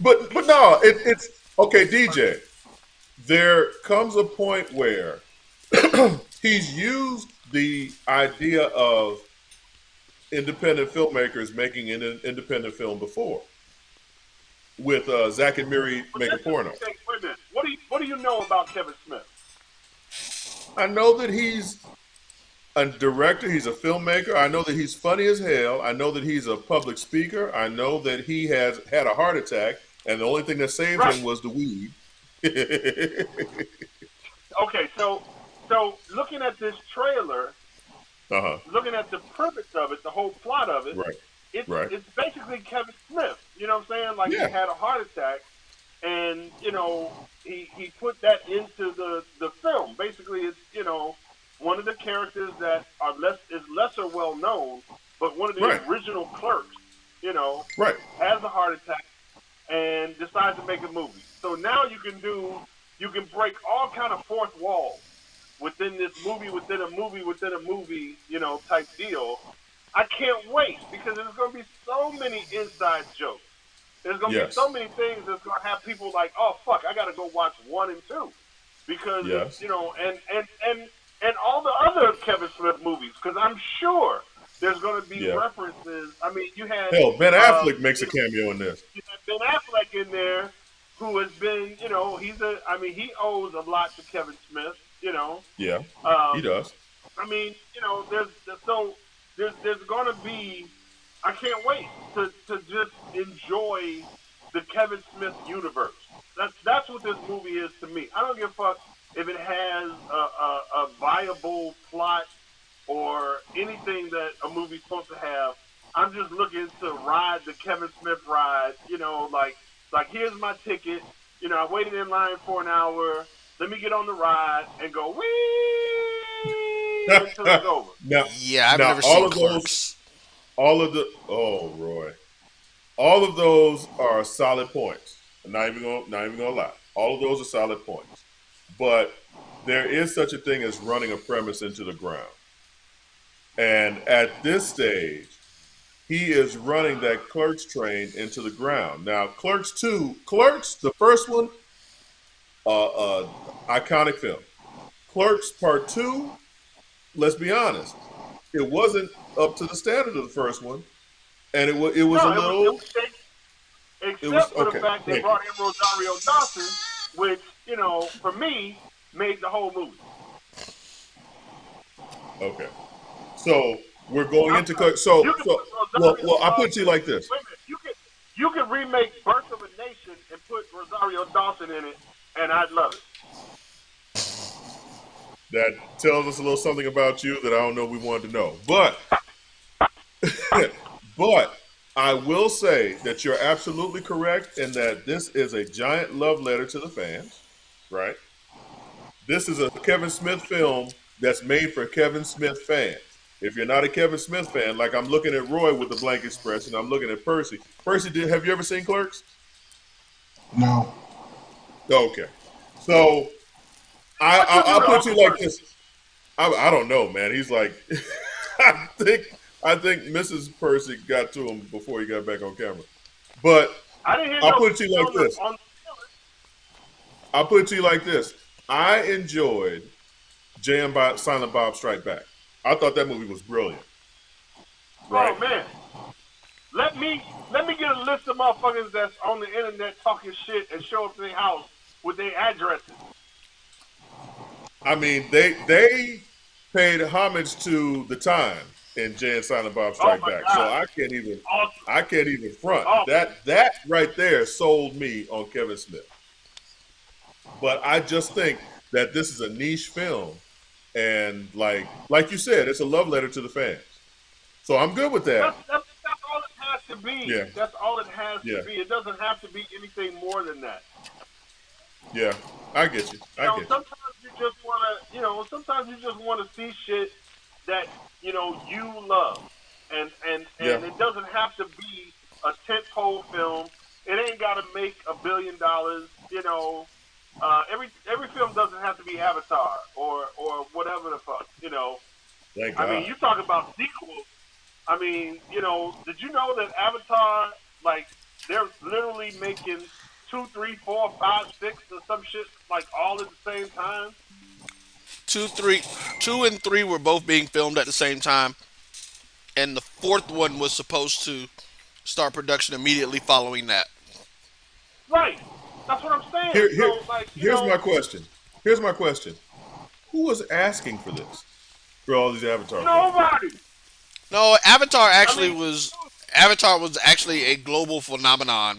But no, it's okay, DJ. There comes a point where he's used the idea of independent filmmakers making an independent film before, with Zach and Miri Make a Porno. Wait a minute. What do you know about Kevin Smith? I know that he's a director. He's a filmmaker. I know that he's funny as hell. I know that he's a public speaker. I know that he has had a heart attack, and the only thing that saved him was the weed. Okay, so looking at this trailer, looking at the premise of it, the whole plot of it, Right. it's basically Kevin Smith. You know what I'm saying? Like he had a heart attack, and you know he put that into the film. Basically, it's, you know, one of the characters that is lesser well known, but one of the original Clerks, you know, has a heart attack and decides to make a movie. So now you can break all kind of fourth walls within this movie, within a movie, you know, type deal. I can't wait because there's going to be so many inside jokes. There's going to be so many things that's going to have people like, oh fuck, I got to go watch 1 and 2 because you know, and all the other Kevin Smith movies, because I'm sure there's going to be references. I mean, you had Ben Affleck makes a cameo in this. You had Ben Affleck in there, who has been, you know, he owes a lot to Kevin Smith, you know. Yeah, he does. I mean, there's gonna be. I can't wait to just enjoy the Kevin Smith universe. That's what this movie is to me. I don't give a fuck if it has a viable plot or anything that a movie's supposed to have. I'm just looking to ride the Kevin Smith ride. Like here's my ticket. I waited in line for an hour. Let me get on the ride and go wee until it's over. now, Yeah, I've now never all seen of those, Clerks. oh Roy, all of those are solid points. I'm not even gonna lie. All of those are solid points. But there is such a thing as running a premise into the ground. And at this stage, he is running that Clerks train into the ground. Now, Clerks, the first one, iconic film. Clerks Part Two, let's be honest, it wasn't up to the standard of the first one, and it was a No, it little. was shake, It was except for the okay. fact they Thank you. brought in Rosario Dawson, which for me made the whole movie. Okay, so we're going I'm into sorry. Clerks. So You can so put well, Rosario well, I put it to you Dawson. like this. Wait a minute. You can remake Birth of a Nation and put Rosario Dawson in it, and I'd love it. That tells us a little something about you that I don't know we wanted to know. But I will say that you're absolutely correct in that this is a giant love letter to the fans, right? This is a Kevin Smith film that's made for Kevin Smith fans. If you're not a Kevin Smith fan, like I'm looking at Roy with the blank expression, I'm looking at Percy. Percy, have you ever seen Clerks? No. Okay, so I, What I you do I'll to put it to Uncle you like Percy? this. I don't know, man. He's like, I think I think Mrs. Percy got to him before he got back on camera. But I didn't hear I'll no put it to you like on the this. on. I'll put it to you like this. I enjoyed Silent Bob Strike Back. I thought that movie was brilliant. Right? Oh man, let me get a list of motherfuckers that's on the internet talking shit and show up to their house with their addresses. I mean, they paid homage to the time in Jay and Silent Bob Oh Strike my Back. So god, I can't even awesome. I can't even front. Oh, That right there sold me on Kevin Smith. But I just think that this is a niche film, and like you said, it's a love letter to the fans. So I'm good with that. that's all it has to be. Yeah, That's all it has to yeah, be. It doesn't have to be anything more than that. yeah. I get you. I get you. Sometimes you just wanna, sometimes you just wanna see shit that you love, Yeah, and it doesn't have to be a tentpole film. It ain't gotta make $1 billion. Every film doesn't have to be Avatar or whatever the fuck. thank I mean, God. you talk about sequels. I mean, did you know that Avatar, like, they're literally making two, three, four, five, six, or some shit like all at the same time? Two and three were both being filmed at the same time, and the fourth one was supposed to start production immediately following that. Right. That's what I'm saying. Here, here, So, like, here's my question. Here's my question. Who was asking for this? For all these Avatar films? nobody. No, I mean, Avatar was actually a global phenomenon,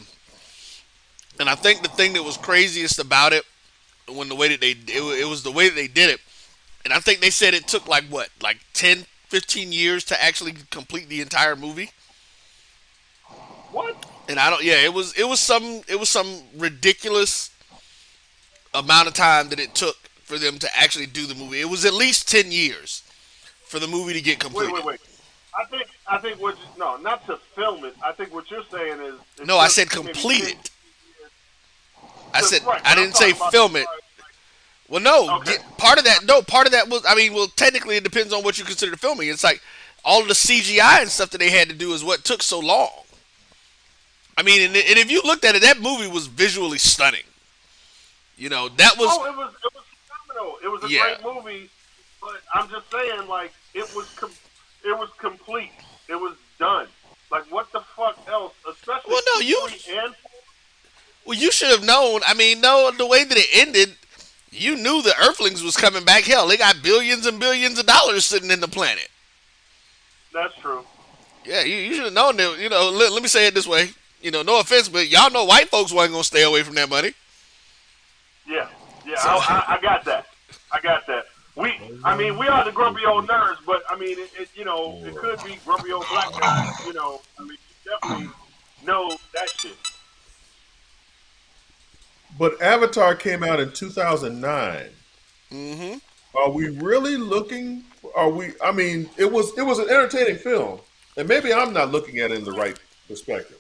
and I think the thing that was craziest about it when the way that it was the way that they did it, and I think they said it took like what, like 10, 15 years to actually complete the entire movie. what? And I don't, yeah, it was some ridiculous amount of time that it took for them to actually do the movie. It was at least 10 years for the movie to get Wait, completed. wait, wait. I think no, not to film it. I think what you're saying is it No, I took said maybe complete 10 it. I said right, I but I'm didn't say talking about film it. Well, no, okay. part of that. No, part of that was. I mean, well, technically, it depends on what you consider filming. It's like all of the CGI and stuff that they had to do is what took so long. I mean, and if you looked at it, that movie was visually stunning. That was. Oh, it was phenomenal. It was a Yeah. great movie, but I'm just saying, like, it was complete. It was done. Like, what the fuck else? Especially Well, no, two, you. three, and Well, you should have known. I mean, no, the way that it ended, you knew the Earthlings was coming back. Hell, they got billions and billions of dollars sitting in the planet. That's true. Yeah, you should have known that. Let me say it this way. No offense, but y'all know white folks wasn't gonna stay away from that money. Yeah, I got that. I got that. We are the grumpy old nerds, but I mean, it could be grumpy old black nerds. You definitely know that shit. But Avatar came out in 2009. Mm-hmm. Are we really looking? Are we? I mean, it was an entertaining film, and maybe I'm not looking at it in the right perspective.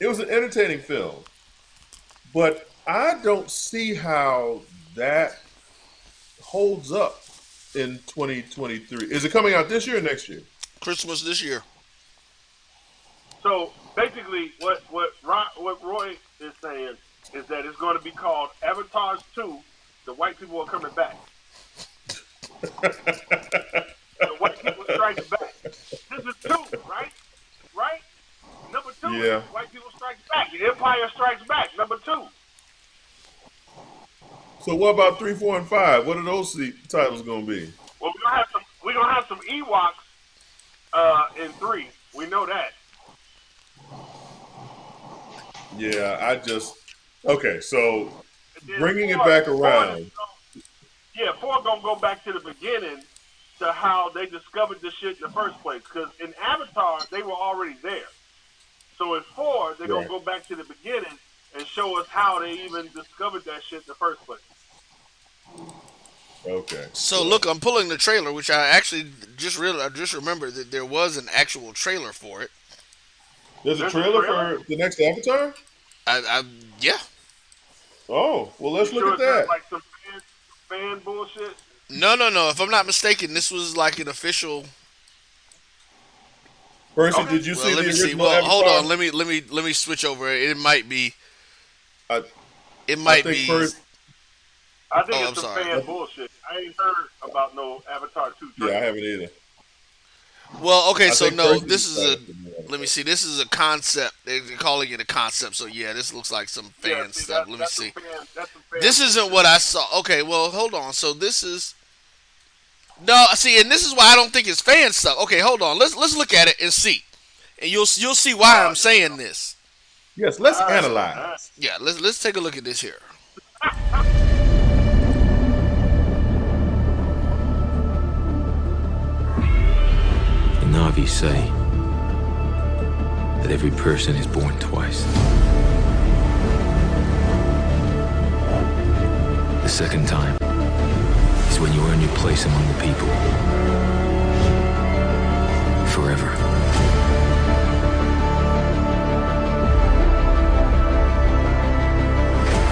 It was an entertaining film, but I don't see how that holds up in 2023. Is it coming out this year or next year? Christmas this year. So basically, what Roy is saying is that it's going to be called Avatars 2. The white people are coming back. The white people strike back. This is 2, right? Right? Number 2 Yeah. is white people strike back. The Empire Strikes Back. Number 2. So what about 3, 4, and 5? What are those titles going to be? Well, we're gonna have some Ewoks in 3. We know that. Yeah, okay. So bringing it back around. 4 gonna go back to the beginning to how they discovered this shit in the first place. Because in Avatar, they were already there. So in 4, they're gonna go back to the beginning and show us how they even discovered that shit in the first place. Okay. So look, I'm pulling the trailer, which I actually just remembered that there was an actual trailer for it. There's a trailer for the next Avatar? Yeah. Oh, well, let's look at that. Like some fan bullshit. No. If I'm not mistaken, this was like an official. Percy, did you see the original Avatar? Hold on. Let me switch over. It might be. It might be. I think it's some fan bullshit. I ain't heard about no Avatar 2 trailer. Yeah, I haven't either. Well, okay, so no, this is let me see. This is a concept. They're calling it a concept. So yeah, this looks like some fan stuff. Let me see. This isn't what I saw. Okay, well, hold on. So this is no. See, and this is why I don't think it's fan stuff. Okay, hold on. Let's look at it and see, and you'll see why I'm saying this. Yes, let's analyze. Yeah, let's take a look at this here. The Na'vi say that every person is born twice. The second time is when you earn your place among the people. Forever.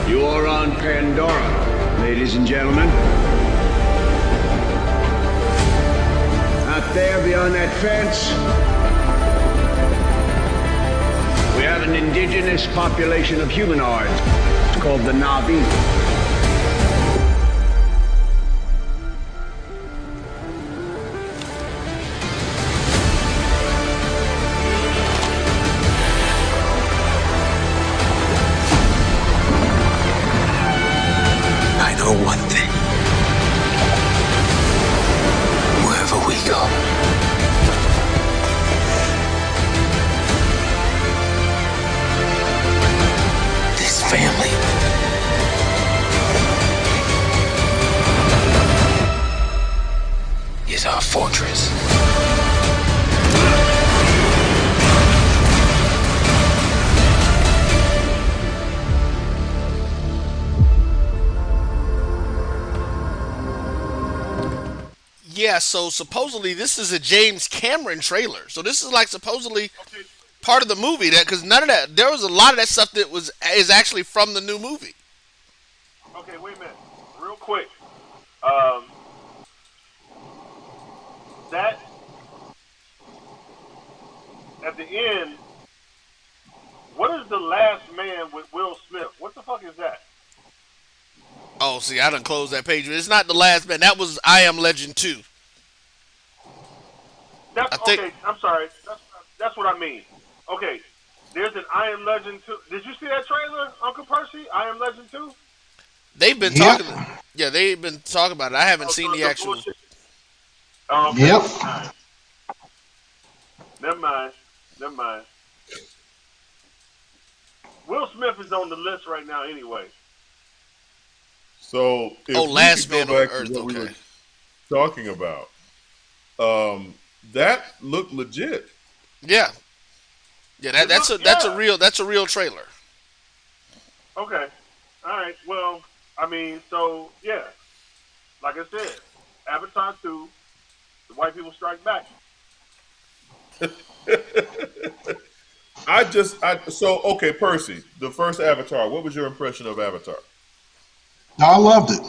You are on Pandora, ladies and gentlemen. Out there beyond that fence, we have an indigenous population of humanoids. It's called the Na'vi. I know one thing. Wherever we go, this family is our fortress. Yeah, so supposedly this is a James Cameron trailer. So this is like supposedly part of the movie that because none of that there was a lot of that stuff that is actually from the new movie. Okay, wait a minute, real quick. That at the end, what is the last man with Will Smith? What the fuck is that? Oh, see, I done closed that page. It's not the last man. That was I Am Legend 2. Okay, I'm sorry. That's what I mean. Okay, there's an I Am Legend 2. Did you see that trailer, Uncle Percy? I Am Legend 2? They've been talking. Yeah, they've been talking about it. I haven't Oh, seen so the it's a actual. bullshit. Oh, okay. Yep. All right. Never mind. Never mind. Will Smith is on the list right now anyway. So Oh, if we Last could go Man on back to Earth. what we Okay. were talking about, that looked legit. Yeah. Yeah. It That's look, a yeah. real trailer. Okay. All right. Well, I mean, so yeah, like I said, Avatar 2, the white people strike back. So okay, Percy, the first Avatar. What was your impression of Avatar? I loved it.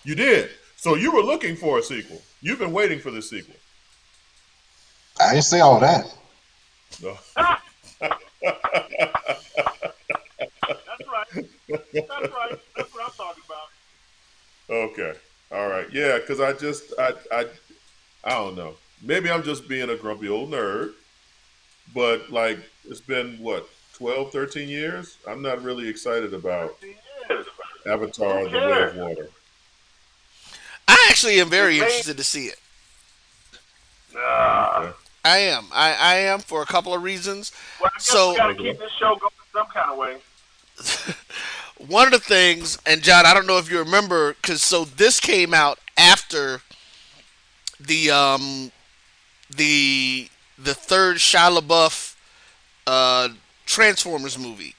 You did. So you were looking for a sequel. You've been waiting for this sequel. I didn't say all that. No. That's right. That's right. That's what I'm talking about. Okay. All right. Yeah, because I don't know. Maybe I'm just being a grumpy old nerd, but like it's been what 12, 13 years. I'm not really excited about 13 years. Who Avatar: The Way of cares? Water. I actually am It very made. interested to see it. Uh, Okay. I am. I am for a couple of reasons. well, I guess we So got to Okay. keep this show going some kind of way. one of the things, and John, I don't know if you remember, because so this came out after the the third Shia LaBeouf uh, Transformers movie,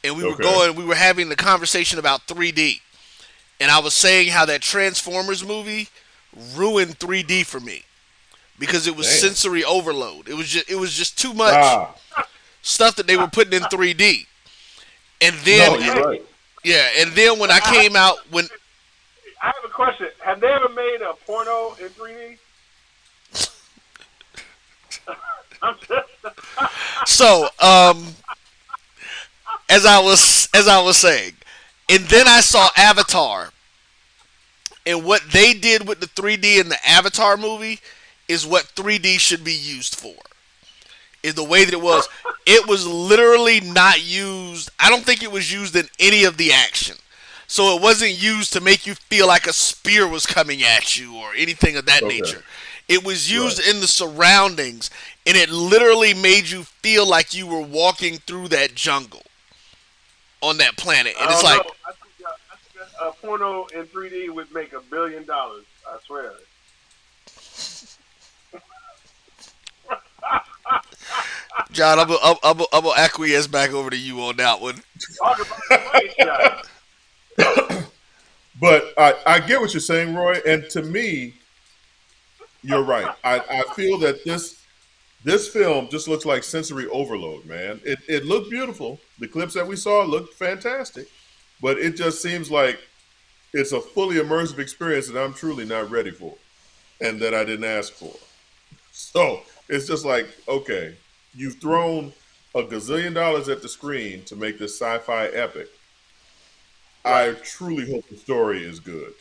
and Okay. we were having the conversation about 3D, and I was saying how that Transformers movie ruined 3D for me because it was Damn. sensory overload. It was just too much Ah. stuff that they were putting in 3D, and then No, you're Hey, right. yeah, and then when I came out when I have a question. Have they ever made a porno in 3D? I'm just, so as I was saying, and then I saw Avatar, and what they did with the 3D in the Avatar movie is what 3D should be used for. In the way that it was literally not used. I don't think it was used in any of the action. So it wasn't used to make you feel like a spear was coming at you or anything of that Okay. nature. It was Right. used in the surroundings, and it literally made you feel like you were walking through that jungle on that planet. I And it's don't know. like, I think a porno in 3D would make $1 billion. I swear. John, I'm gonna acquiesce back over to you on that one. Talk about a money shot. But I get what you're saying, Roy. And to me, you're right. I feel that this film just looks like sensory overload, man. It looked beautiful. The clips that we saw looked fantastic, but it just seems like it's a fully immersive experience that I'm truly not ready for, and that I didn't ask for. So it's just like, okay, you've thrown a gazillion dollars at the screen to make this sci-fi epic. I Right. truly hope the story is good.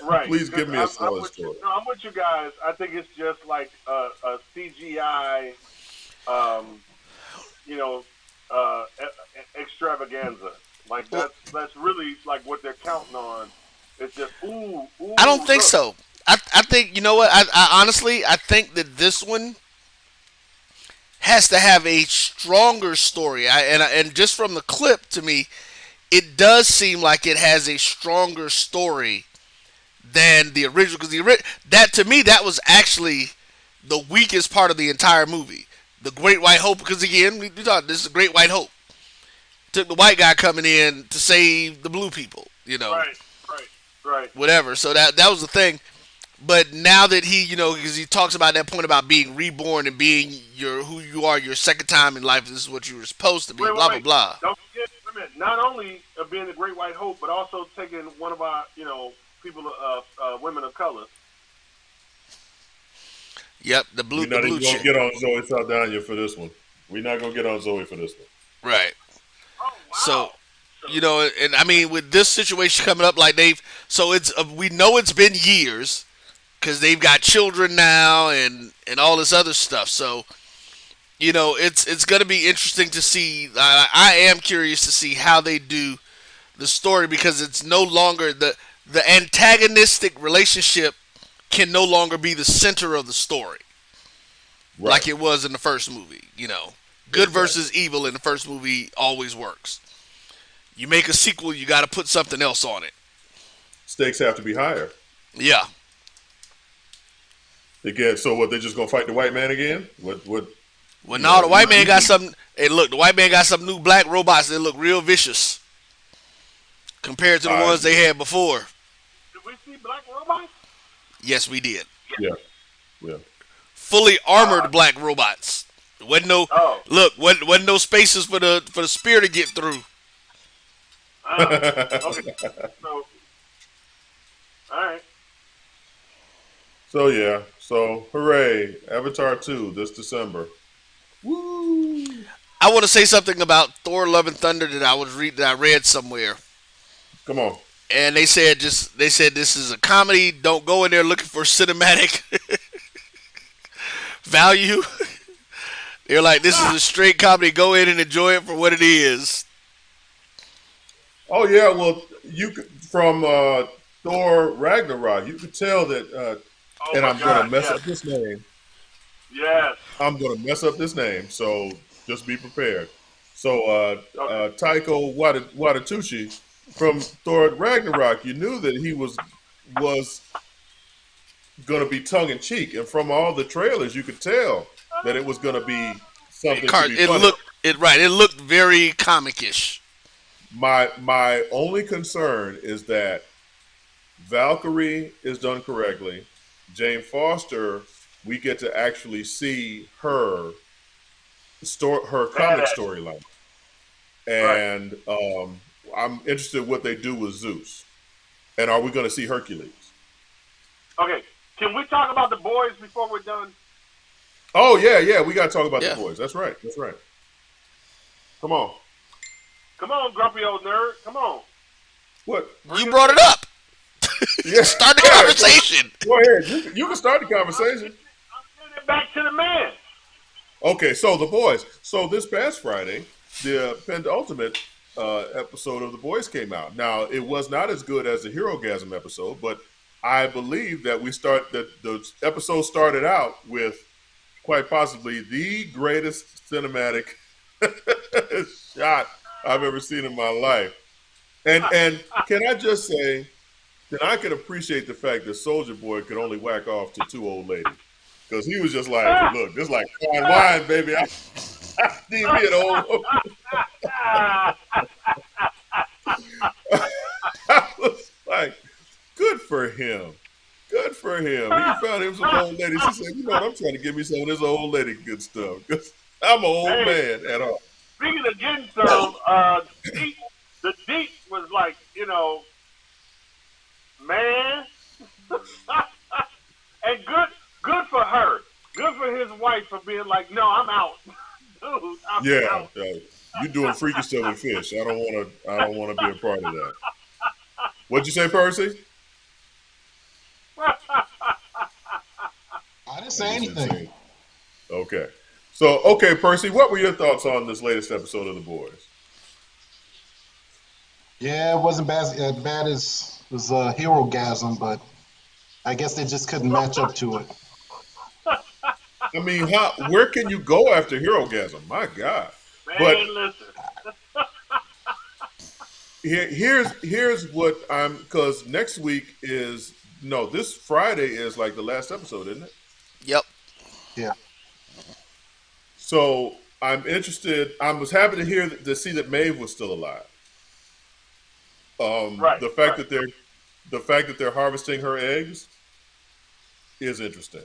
Right. Please Because give me a I'm solid with you. story. No, I'm with you guys. I think it's just like a CGI, um, you know, extravaganza. Like Well, that's really like what they're counting on. It's just I don't think look. so. I think you know what. I honestly I think that this one has to have a stronger story. And just from the clip to me, it does seem like it has a stronger story than the original. Because that to me that was actually the weakest part of the entire movie. The Great White Hope, because again we thought this is the Great White Hope. Took the white guy coming in to save the blue people. You know, Right. Right. Right. whatever. So that was the thing. But now that he, because he talks about that point about being reborn and being who you are your second time in life, this is what you were supposed to be, Wait, wait, blah blah wait. blah. Don't forget, wait a minute. Not only being the Great White Hope, but also taking one of our, people, women of color. Yep, We're the not blue even gonna chick. get on Zoe Saldana for this one. We're not gonna get on Zoe for this one. Right. Oh So wow. and I mean with this situation coming up, like it's we know it's been years because they've got children now and all this other stuff. So it's going to be interesting to see. I am curious to see how they do the story because it's no longer the antagonistic relationship can no longer be the center of the story Right. like it was in the first movie. Good Exactly. versus evil in the first movie always works. You make a sequel, you got to put something else on it. Stakes have to be higher. Yeah. Again, so what? They're just gonna fight the white man again? What? What? Well, now the white man got You some. Hey, look, the white man got some new black robots that look real vicious compared to the ones they had before. Did we see black robots? Yes, we did. Yeah. Yeah. Fully armored black robots. Wasn't no look. Wasn't no spaces for the spear to get through. Okay. So, all right. So yeah. So hooray! Avatar 2 this December. Woo! I want to say something about Thor: Love and Thunder that I read somewhere. Come on. And they said this is a comedy. Don't go in there looking for cinematic value. They're like, this is a straight comedy. Go in and enjoy it for what it is. Oh yeah. Well, from Thor Ragnarok, you could tell that. And I'm gonna mess up this name. Yes. I'm gonna mess up this name. So just be prepared. So Taiko Watatushi from Thor Ragnarok, you knew that he was going to be tongue in cheek, and from all the trailers, you could tell that it was going to be something to be funny. It looked very comic-ish. My only concern is that Valkyrie is done correctly. Jane Foster, we get to actually see her comic storyline, and I'm interested in what they do with Zeus, and are we going to see Hercules? Okay, can we talk about the boys before we're done? Oh yeah, we got to talk about the boys. That's right. Come on, grumpy old nerd. Come on. What? You brought it up. Yeah. Start the conversation. Go ahead. You can start the conversation. I'm sending it back to the man. Okay, so the boys. So this past Friday, the penultimate episode of The Boys came out. Now, it was not as good as the Herogasm episode, but I believe that the episode started out with quite possibly the greatest cinematic shot I've ever seen in my life. And can I just say that I can appreciate the fact that Soldier Boy could only whack off to two old ladies. Because he was just like, look, this like fine wine, baby. I need me an old. I was like, good for him. Good for him. He found him some old ladies. He said, you know what, I'm trying to give me some of this old lady good stuff. Because I'm an old man at all. Speaking of getting some, the deep was like, man. And good for her. Good for his wife for being like, no, I'm out. Dude, I'm out. You doing freaky stuff with fish. I don't want to be a part of that. What'd you say, Percy? I didn't say anything. Okay. So, okay, Percy, what were your thoughts on this latest episode of The Boys? Yeah, it wasn't as bad as it was Herogasm, but I guess they just couldn't match up to it. I mean, where can you go after Herogasm? My God. Man, listen. Here's what because next week this Friday is like the last episode, isn't it? Yep. Yeah. So I'm interested. I was happy to see that Maeve was still alive. The fact that they're harvesting her eggs is interesting.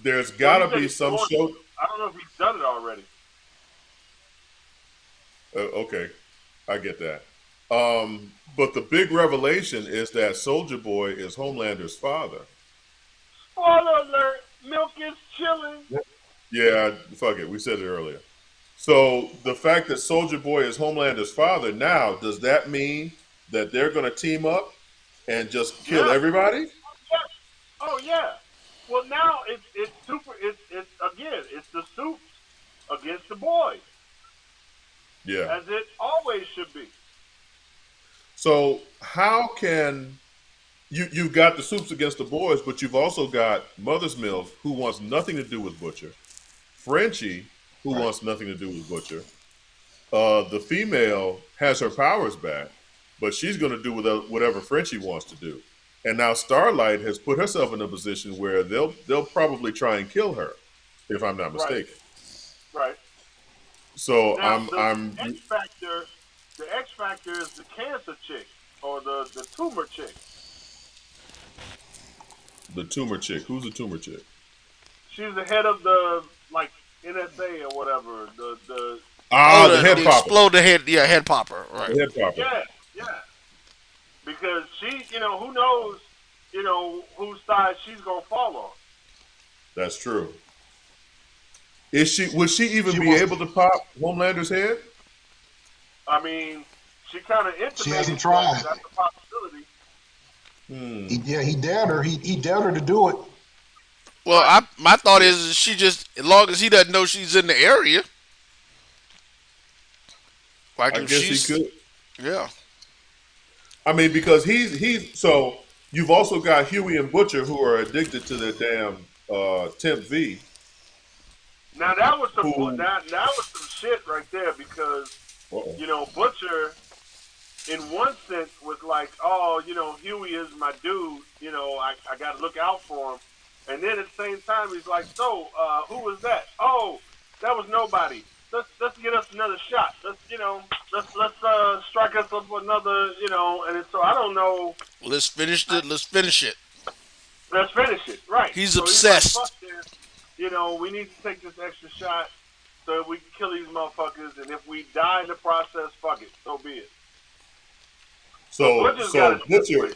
There's got to be some show. I don't know if he's done it already. Okay, I get that. But the big revelation is that Soldier Boy is Homelander's father. Spoiler alert: milk is chilling. Yeah, fuck it. We said it earlier. So the fact that Soldier Boy is Homelander's father now, does that mean that they're going to team up and just kill everybody? Oh yeah. Well, now it's super. It's again. It's the Supes against the boys. Yeah. as it always should be. So how can you've got the Soups against the boys, but you've also got Mother's Milk, who wants nothing to do with Butcher, Frenchie, who Right. wants nothing to do with Butcher. The female has her powers back, but she's going to do whatever Frenchie wants to do. And now Starlight has put herself in a position where they'll probably try and kill her, if I'm not Right, mistaken. right. So Now the X Factor is the cancer chick or the tumor chick. the tumor chick. Who's the tumor chick? She's the head of the like NSA or whatever. The Oh, The head the popper. explode the head, yeah, head popper, right? The head popper. yeah, yeah. Because she, who knows, whose side she's gonna fall on. That's true. Is she? Would she even She be wants. able to pop Homelander's head? I mean, she kind of She intimated hasn't that tried. that's a possibility. He dared her. He dared her to do it. Well, my thought is she just, as long as he doesn't know she's in the area, like I if guess he she's, could. yeah. I mean, because he's so you've also got Huey and Butcher who are addicted to their damn Temp V. Now that was some Who? that was some shit right there because Uh-oh. Butcher in one sense was like, oh, Huey is my dude, I got to look out for him. And then at the same time, he's like, so, who was that? Oh, that was nobody. Let's get us another shot. Let's strike us up another, and so I don't know. Let's finish it. Let's finish it. Let's finish it, right? He's so obsessed. He's like, fuck this. We need to take this extra shot so that we can kill these motherfuckers, and if we die in the process, fuck it, so be it. So Butcher's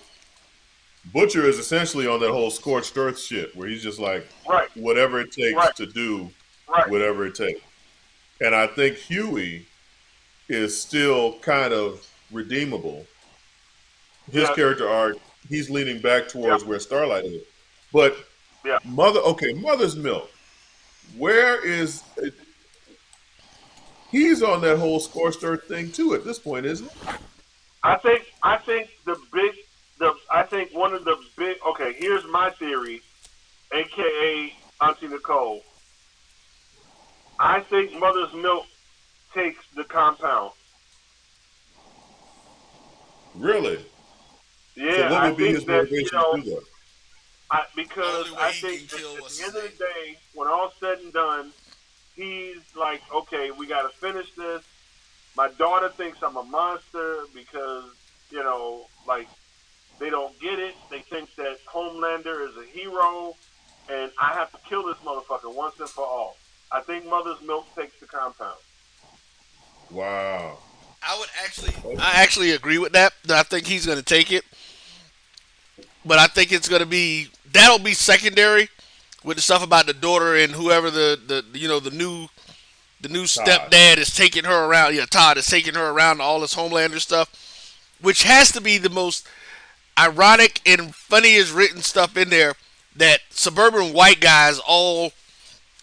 Butcher is essentially on that whole scorched earth shit where he's just like, right, whatever it takes right, to do right, whatever it takes. And I think Huey is still kind of redeemable. His yeah, character arc, he's leaning back yeah, towards where Starlight is. But yeah. Mother's Milk. Where is he's on that whole scorched earth thing too at this point, isn't he? I think I think one of the big. Okay, here's my theory, aka Auntie Nicole. I think Mother's Milk takes the compound. Really? Yeah, So what I would be think his that motivation to do that? because Only way I he think can that kill at what's the his end of name. the day, when all's said and done, he's like, okay, we got to finish this. My daughter thinks I'm a monster because like they don't get it. They think that Homelander is a hero, and I have to kill this motherfucker once and for all. I think Mother's Milk takes the compound. Wow. I actually agree with that. I think he's going to take it, but I think it's going to be that'll be secondary with the stuff about the daughter and whoever the new stepdad is taking her around. Yeah, Todd is taking her around to all this Homelander stuff, which has to be the most ironic and funniest written stuff in there. That suburban white guys all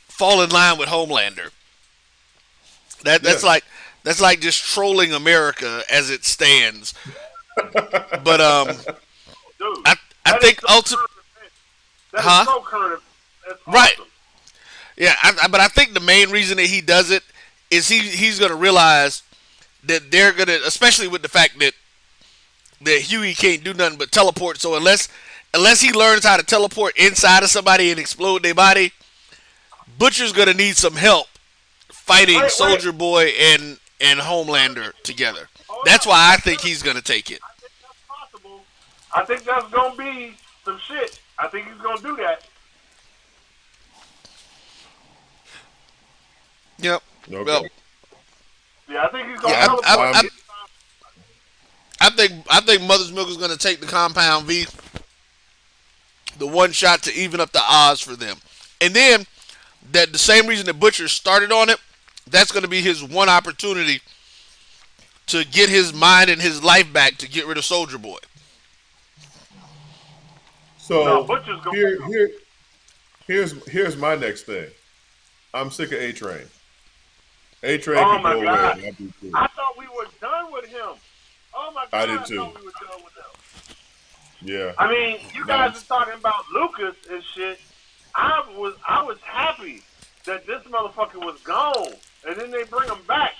fall in line with Homelander. That's like just trolling America as it stands. But Dude, I think ultimately, that huh? is so current. That's awesome. Right. Yeah, but I think the main reason that he does it is he's going to realize that they're going to, especially with the fact that Huey can't do nothing but teleport. So unless he learns how to teleport inside of somebody and explode their body, Butcher's going to need some help fighting Soldier Boy and Homelander together. That's why I think he's going to take it. I think that's possible. I think that's going to be some shit. I think he's going to do that. Yep. Okay. Well, yeah, I think he's going to teleport. I think Mother's Milk is going to take the compound V, the one shot to even up the odds for them, and then that the same reason that Butcher started on it, that's going to be his one opportunity to get his mind and his life back to get rid of Soldier Boy. So here's my next thing. I'm sick of A Train. A Train Oh could my go away, God. and I do too. I thought we were done with him. Oh my I did God, I too. thought we were done with him. Yeah. I mean, you Now, guys are talking about Lucas and shit. I was happy that this motherfucker was gone, and then they bring him back.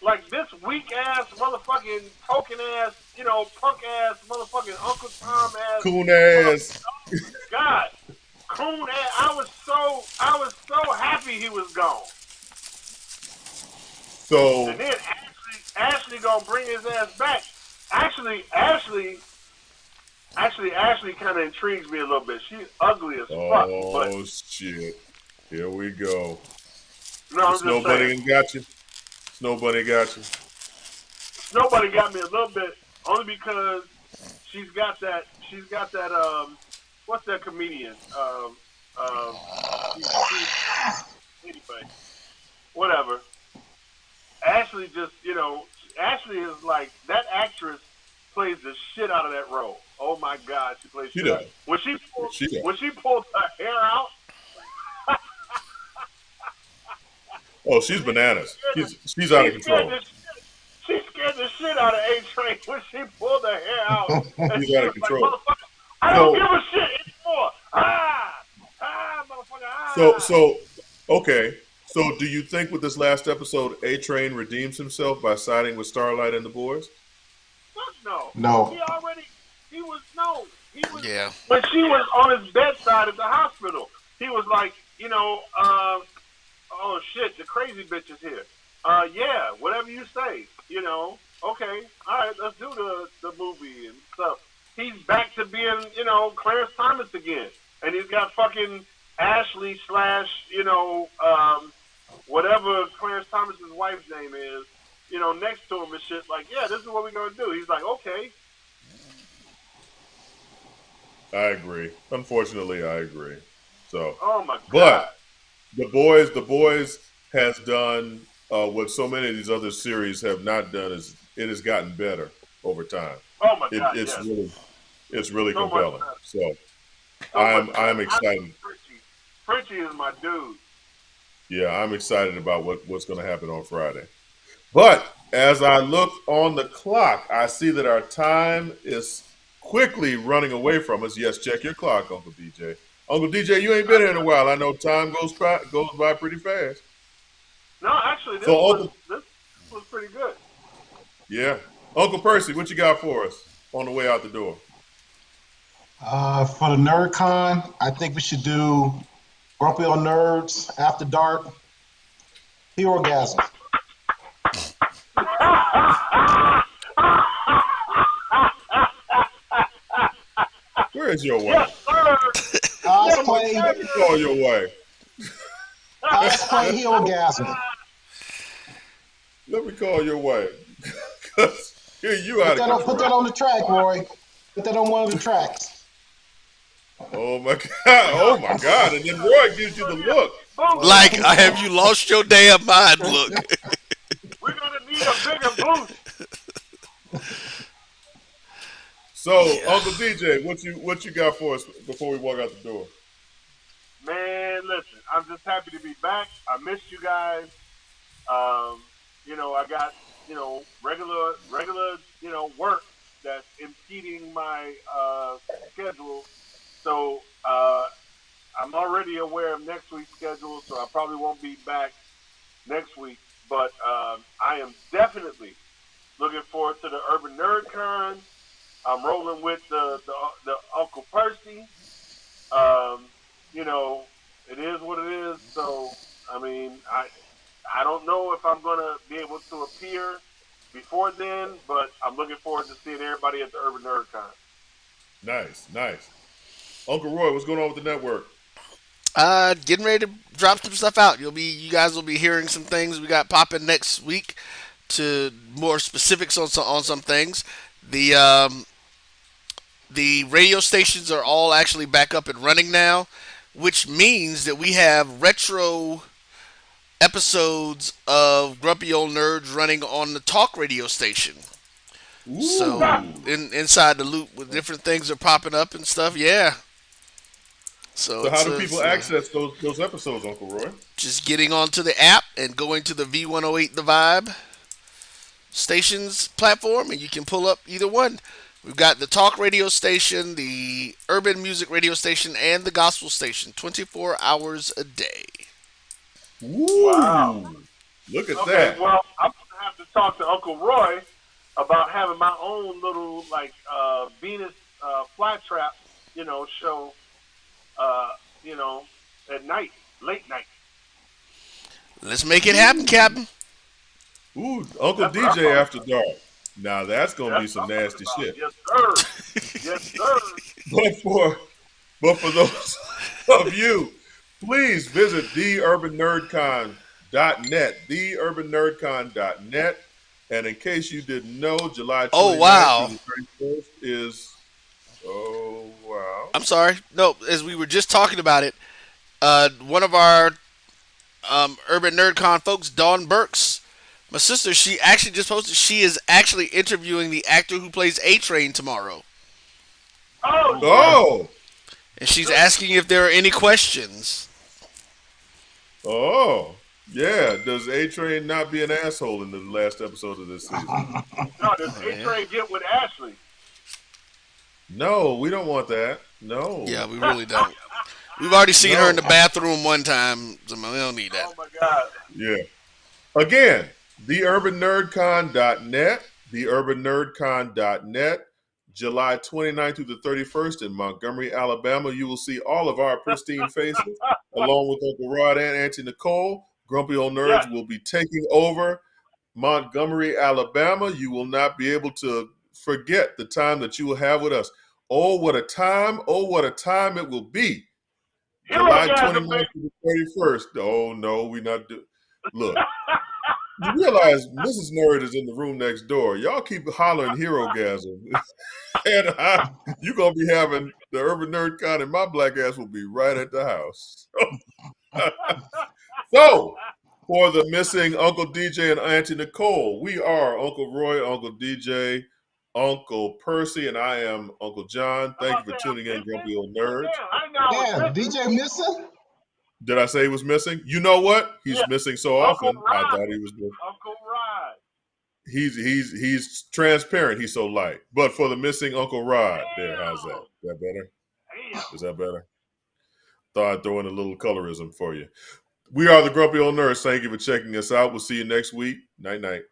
Like this weak ass motherfucking token ass, punk ass motherfucking Uncle Tom ass coon motherfucker. ass. God, coon ass. I was so happy he was gone. And So then Ashley gonna bring his ass back. Ashley kind of intrigues me a little bit. She's ugly as fuck, but oh shit. Here we go. The I'm snow just saying. bunny got you. Snow bunny got you. Nobody got me a little bit, only because she's got that. What's that comedian? She's anyway, whatever. Ashley just, Ashley is like that actress plays the shit out of that role. Oh my God, she plays She shit out. does. She does. When she pulled her hair out, Oh, she's she bananas. scared the She's out she of scared control. the she scared the shit out of A Train when she pulled her hair out, and She's she out of was like, control. "Motherfucker, I don't give So a shit anymore." Motherfucker, so so okay. So do you think with this last episode, A Train redeems himself by siding with Starlight and the boys? Fuck no. He No. already, he was, no. He was, Yeah. when she was on his bedside at the hospital, he was like, oh shit, the crazy bitch is here. Yeah, whatever you say, okay, all right, let's do the movie and stuff. He's back to being, Clarence Thomas again. And he's got fucking Ashley slash, whatever Clarence Thomas's wife's name is, next to him and shit. Like, yeah, this is what we're gonna do. He's like, okay. I agree. Unfortunately, I agree. So, Oh my but God. the boys has done what so many of these other series have not done is it has gotten better over time. Oh my It, God, it's yes. really it's really So much compelling. better. So So much better. I'm I love excited. Fritchie. Fritchie is my dude. Yeah, I'm excited about what's going to happen on Friday. But as I look on the clock, I see that our time is quickly running away from us. Yes, check your clock, Uncle DJ. Uncle DJ, you ain't been here in a while. I know time goes by pretty fast. No, actually, So Uncle, this was pretty good. yeah, Uncle Percy, what you got for us on the way out the door? For the NerdCon, I think we should do Grumpy on Nerds After Dark Hero Gasm. Where is your Yes, wife? sir. Cosplay, Let me call your wife. cosplay Hero Gasm. Let me call your wife. Because here you out of control. Put that on the track, Roy. Put that on one of the tracks. Oh my god! Oh my god! And then Roy gives you the look. Like, have you lost your damn mind? Look. We're gonna need a bigger boost. So, Uncle DJ, what you got for us before we walk out the door? Man, listen, I'm just happy to be back. I missed you guys. I got, regular, work that's impeding my schedule. So I'm already aware of next week's schedule, so I probably won't be back next week. But I am definitely looking forward to the Urban Nerd Con. I'm rolling with the Uncle Percy. Um, it is what it is. So I mean, I don't know if I'm gonna be able to appear before then, but I'm looking forward to seeing everybody at the Urban Nerd Con. Nice, nice. Uncle Roy, what's going on with the network? Getting ready to drop some stuff out. You guys will be hearing some things we got popping next week to more specifics on some things. The radio stations are all actually back up and running now, which means that we have retro episodes of Grumpy Old Nerds running on the talk radio station. Ooh. So inside the loop with different things are popping up and stuff. Yeah. So how do people access those episodes, Uncle Roy? just getting onto the app and going to the V108 The Vibe stations platform, and you can pull up either one. We've got the talk radio station, the urban music radio station, and the gospel station, 24 hours a day. Wow. Woo! Look at Okay, that. well, I'm gonna have to talk to Uncle Roy about having my own little like Venus flytrap, show, uh, you know, at night, late night. Let's make it happen, Ooh, Captain. ooh, Uncle That's what I'm DJ talking after about. dark. Now that's gonna be That's what some I'm talking nasty about. shit. Yes, sir. Yes, sir. But for those of you, please visit theurbannerdcon.net, theurbannerdcon.net. And in case you didn't know, July Oh 29th through wow. the 31st is, oh wow. I'm sorry. No, as we were just talking about it, one of our Urban NerdCon folks, Dawn Burks, my sister, she actually just posted she is actually interviewing the actor who plays A Train tomorrow. Oh shit. Oh, And she's Good. asking if there are any questions. oh, yeah. Does A Train not be an asshole in the last episode of this season? No, does Oh, A yeah. Train get with Ashley? No, we don't want that. Yeah, No, we really don't. We've already seen her in the no. bathroom one time, so we don't need that. Oh my God. Yeah. Again, theurbannerdcon.net, theurbannerdcon.net, July 29th through the 31st in Montgomery, Alabama. You will see all of our pristine faces, along with Uncle Rod and Auntie Nicole. Grumpy Old Yes. Nerds will be taking over Montgomery, Alabama. You will not be able to forget the time that you will have with us. Oh, what a time. Oh, what a time it will be. Hero July gasm, 29th baby. to the 31st. Oh, no, we not do. Look. You realize Mrs. Nerd is in the room next door. Y'all keep hollering hero gasm. And you going to be having the Urban Nerd Con, and my black ass will be right at the house. So, for the missing Uncle DJ and Auntie Nicole, we are Uncle Roy, Uncle DJ, Uncle Percy, and I am Uncle John. Thank you for tuning in, Grumpy Old Nerds. Damn, I know I was Damn, missing. DJ missing? Did I say he was missing? You know what? He's Yeah. missing so Uncle often, I Rod. thought he was missing. Uncle Rod. He's transparent. He's so light. But for the missing Uncle Rod, there, Damn. how's that? Is that better? Damn. Is that better? Thought I'd throw in a little colorism for you. We are the Grumpy Old Nerds. Thank you for checking us out. We'll see you next week. Night night.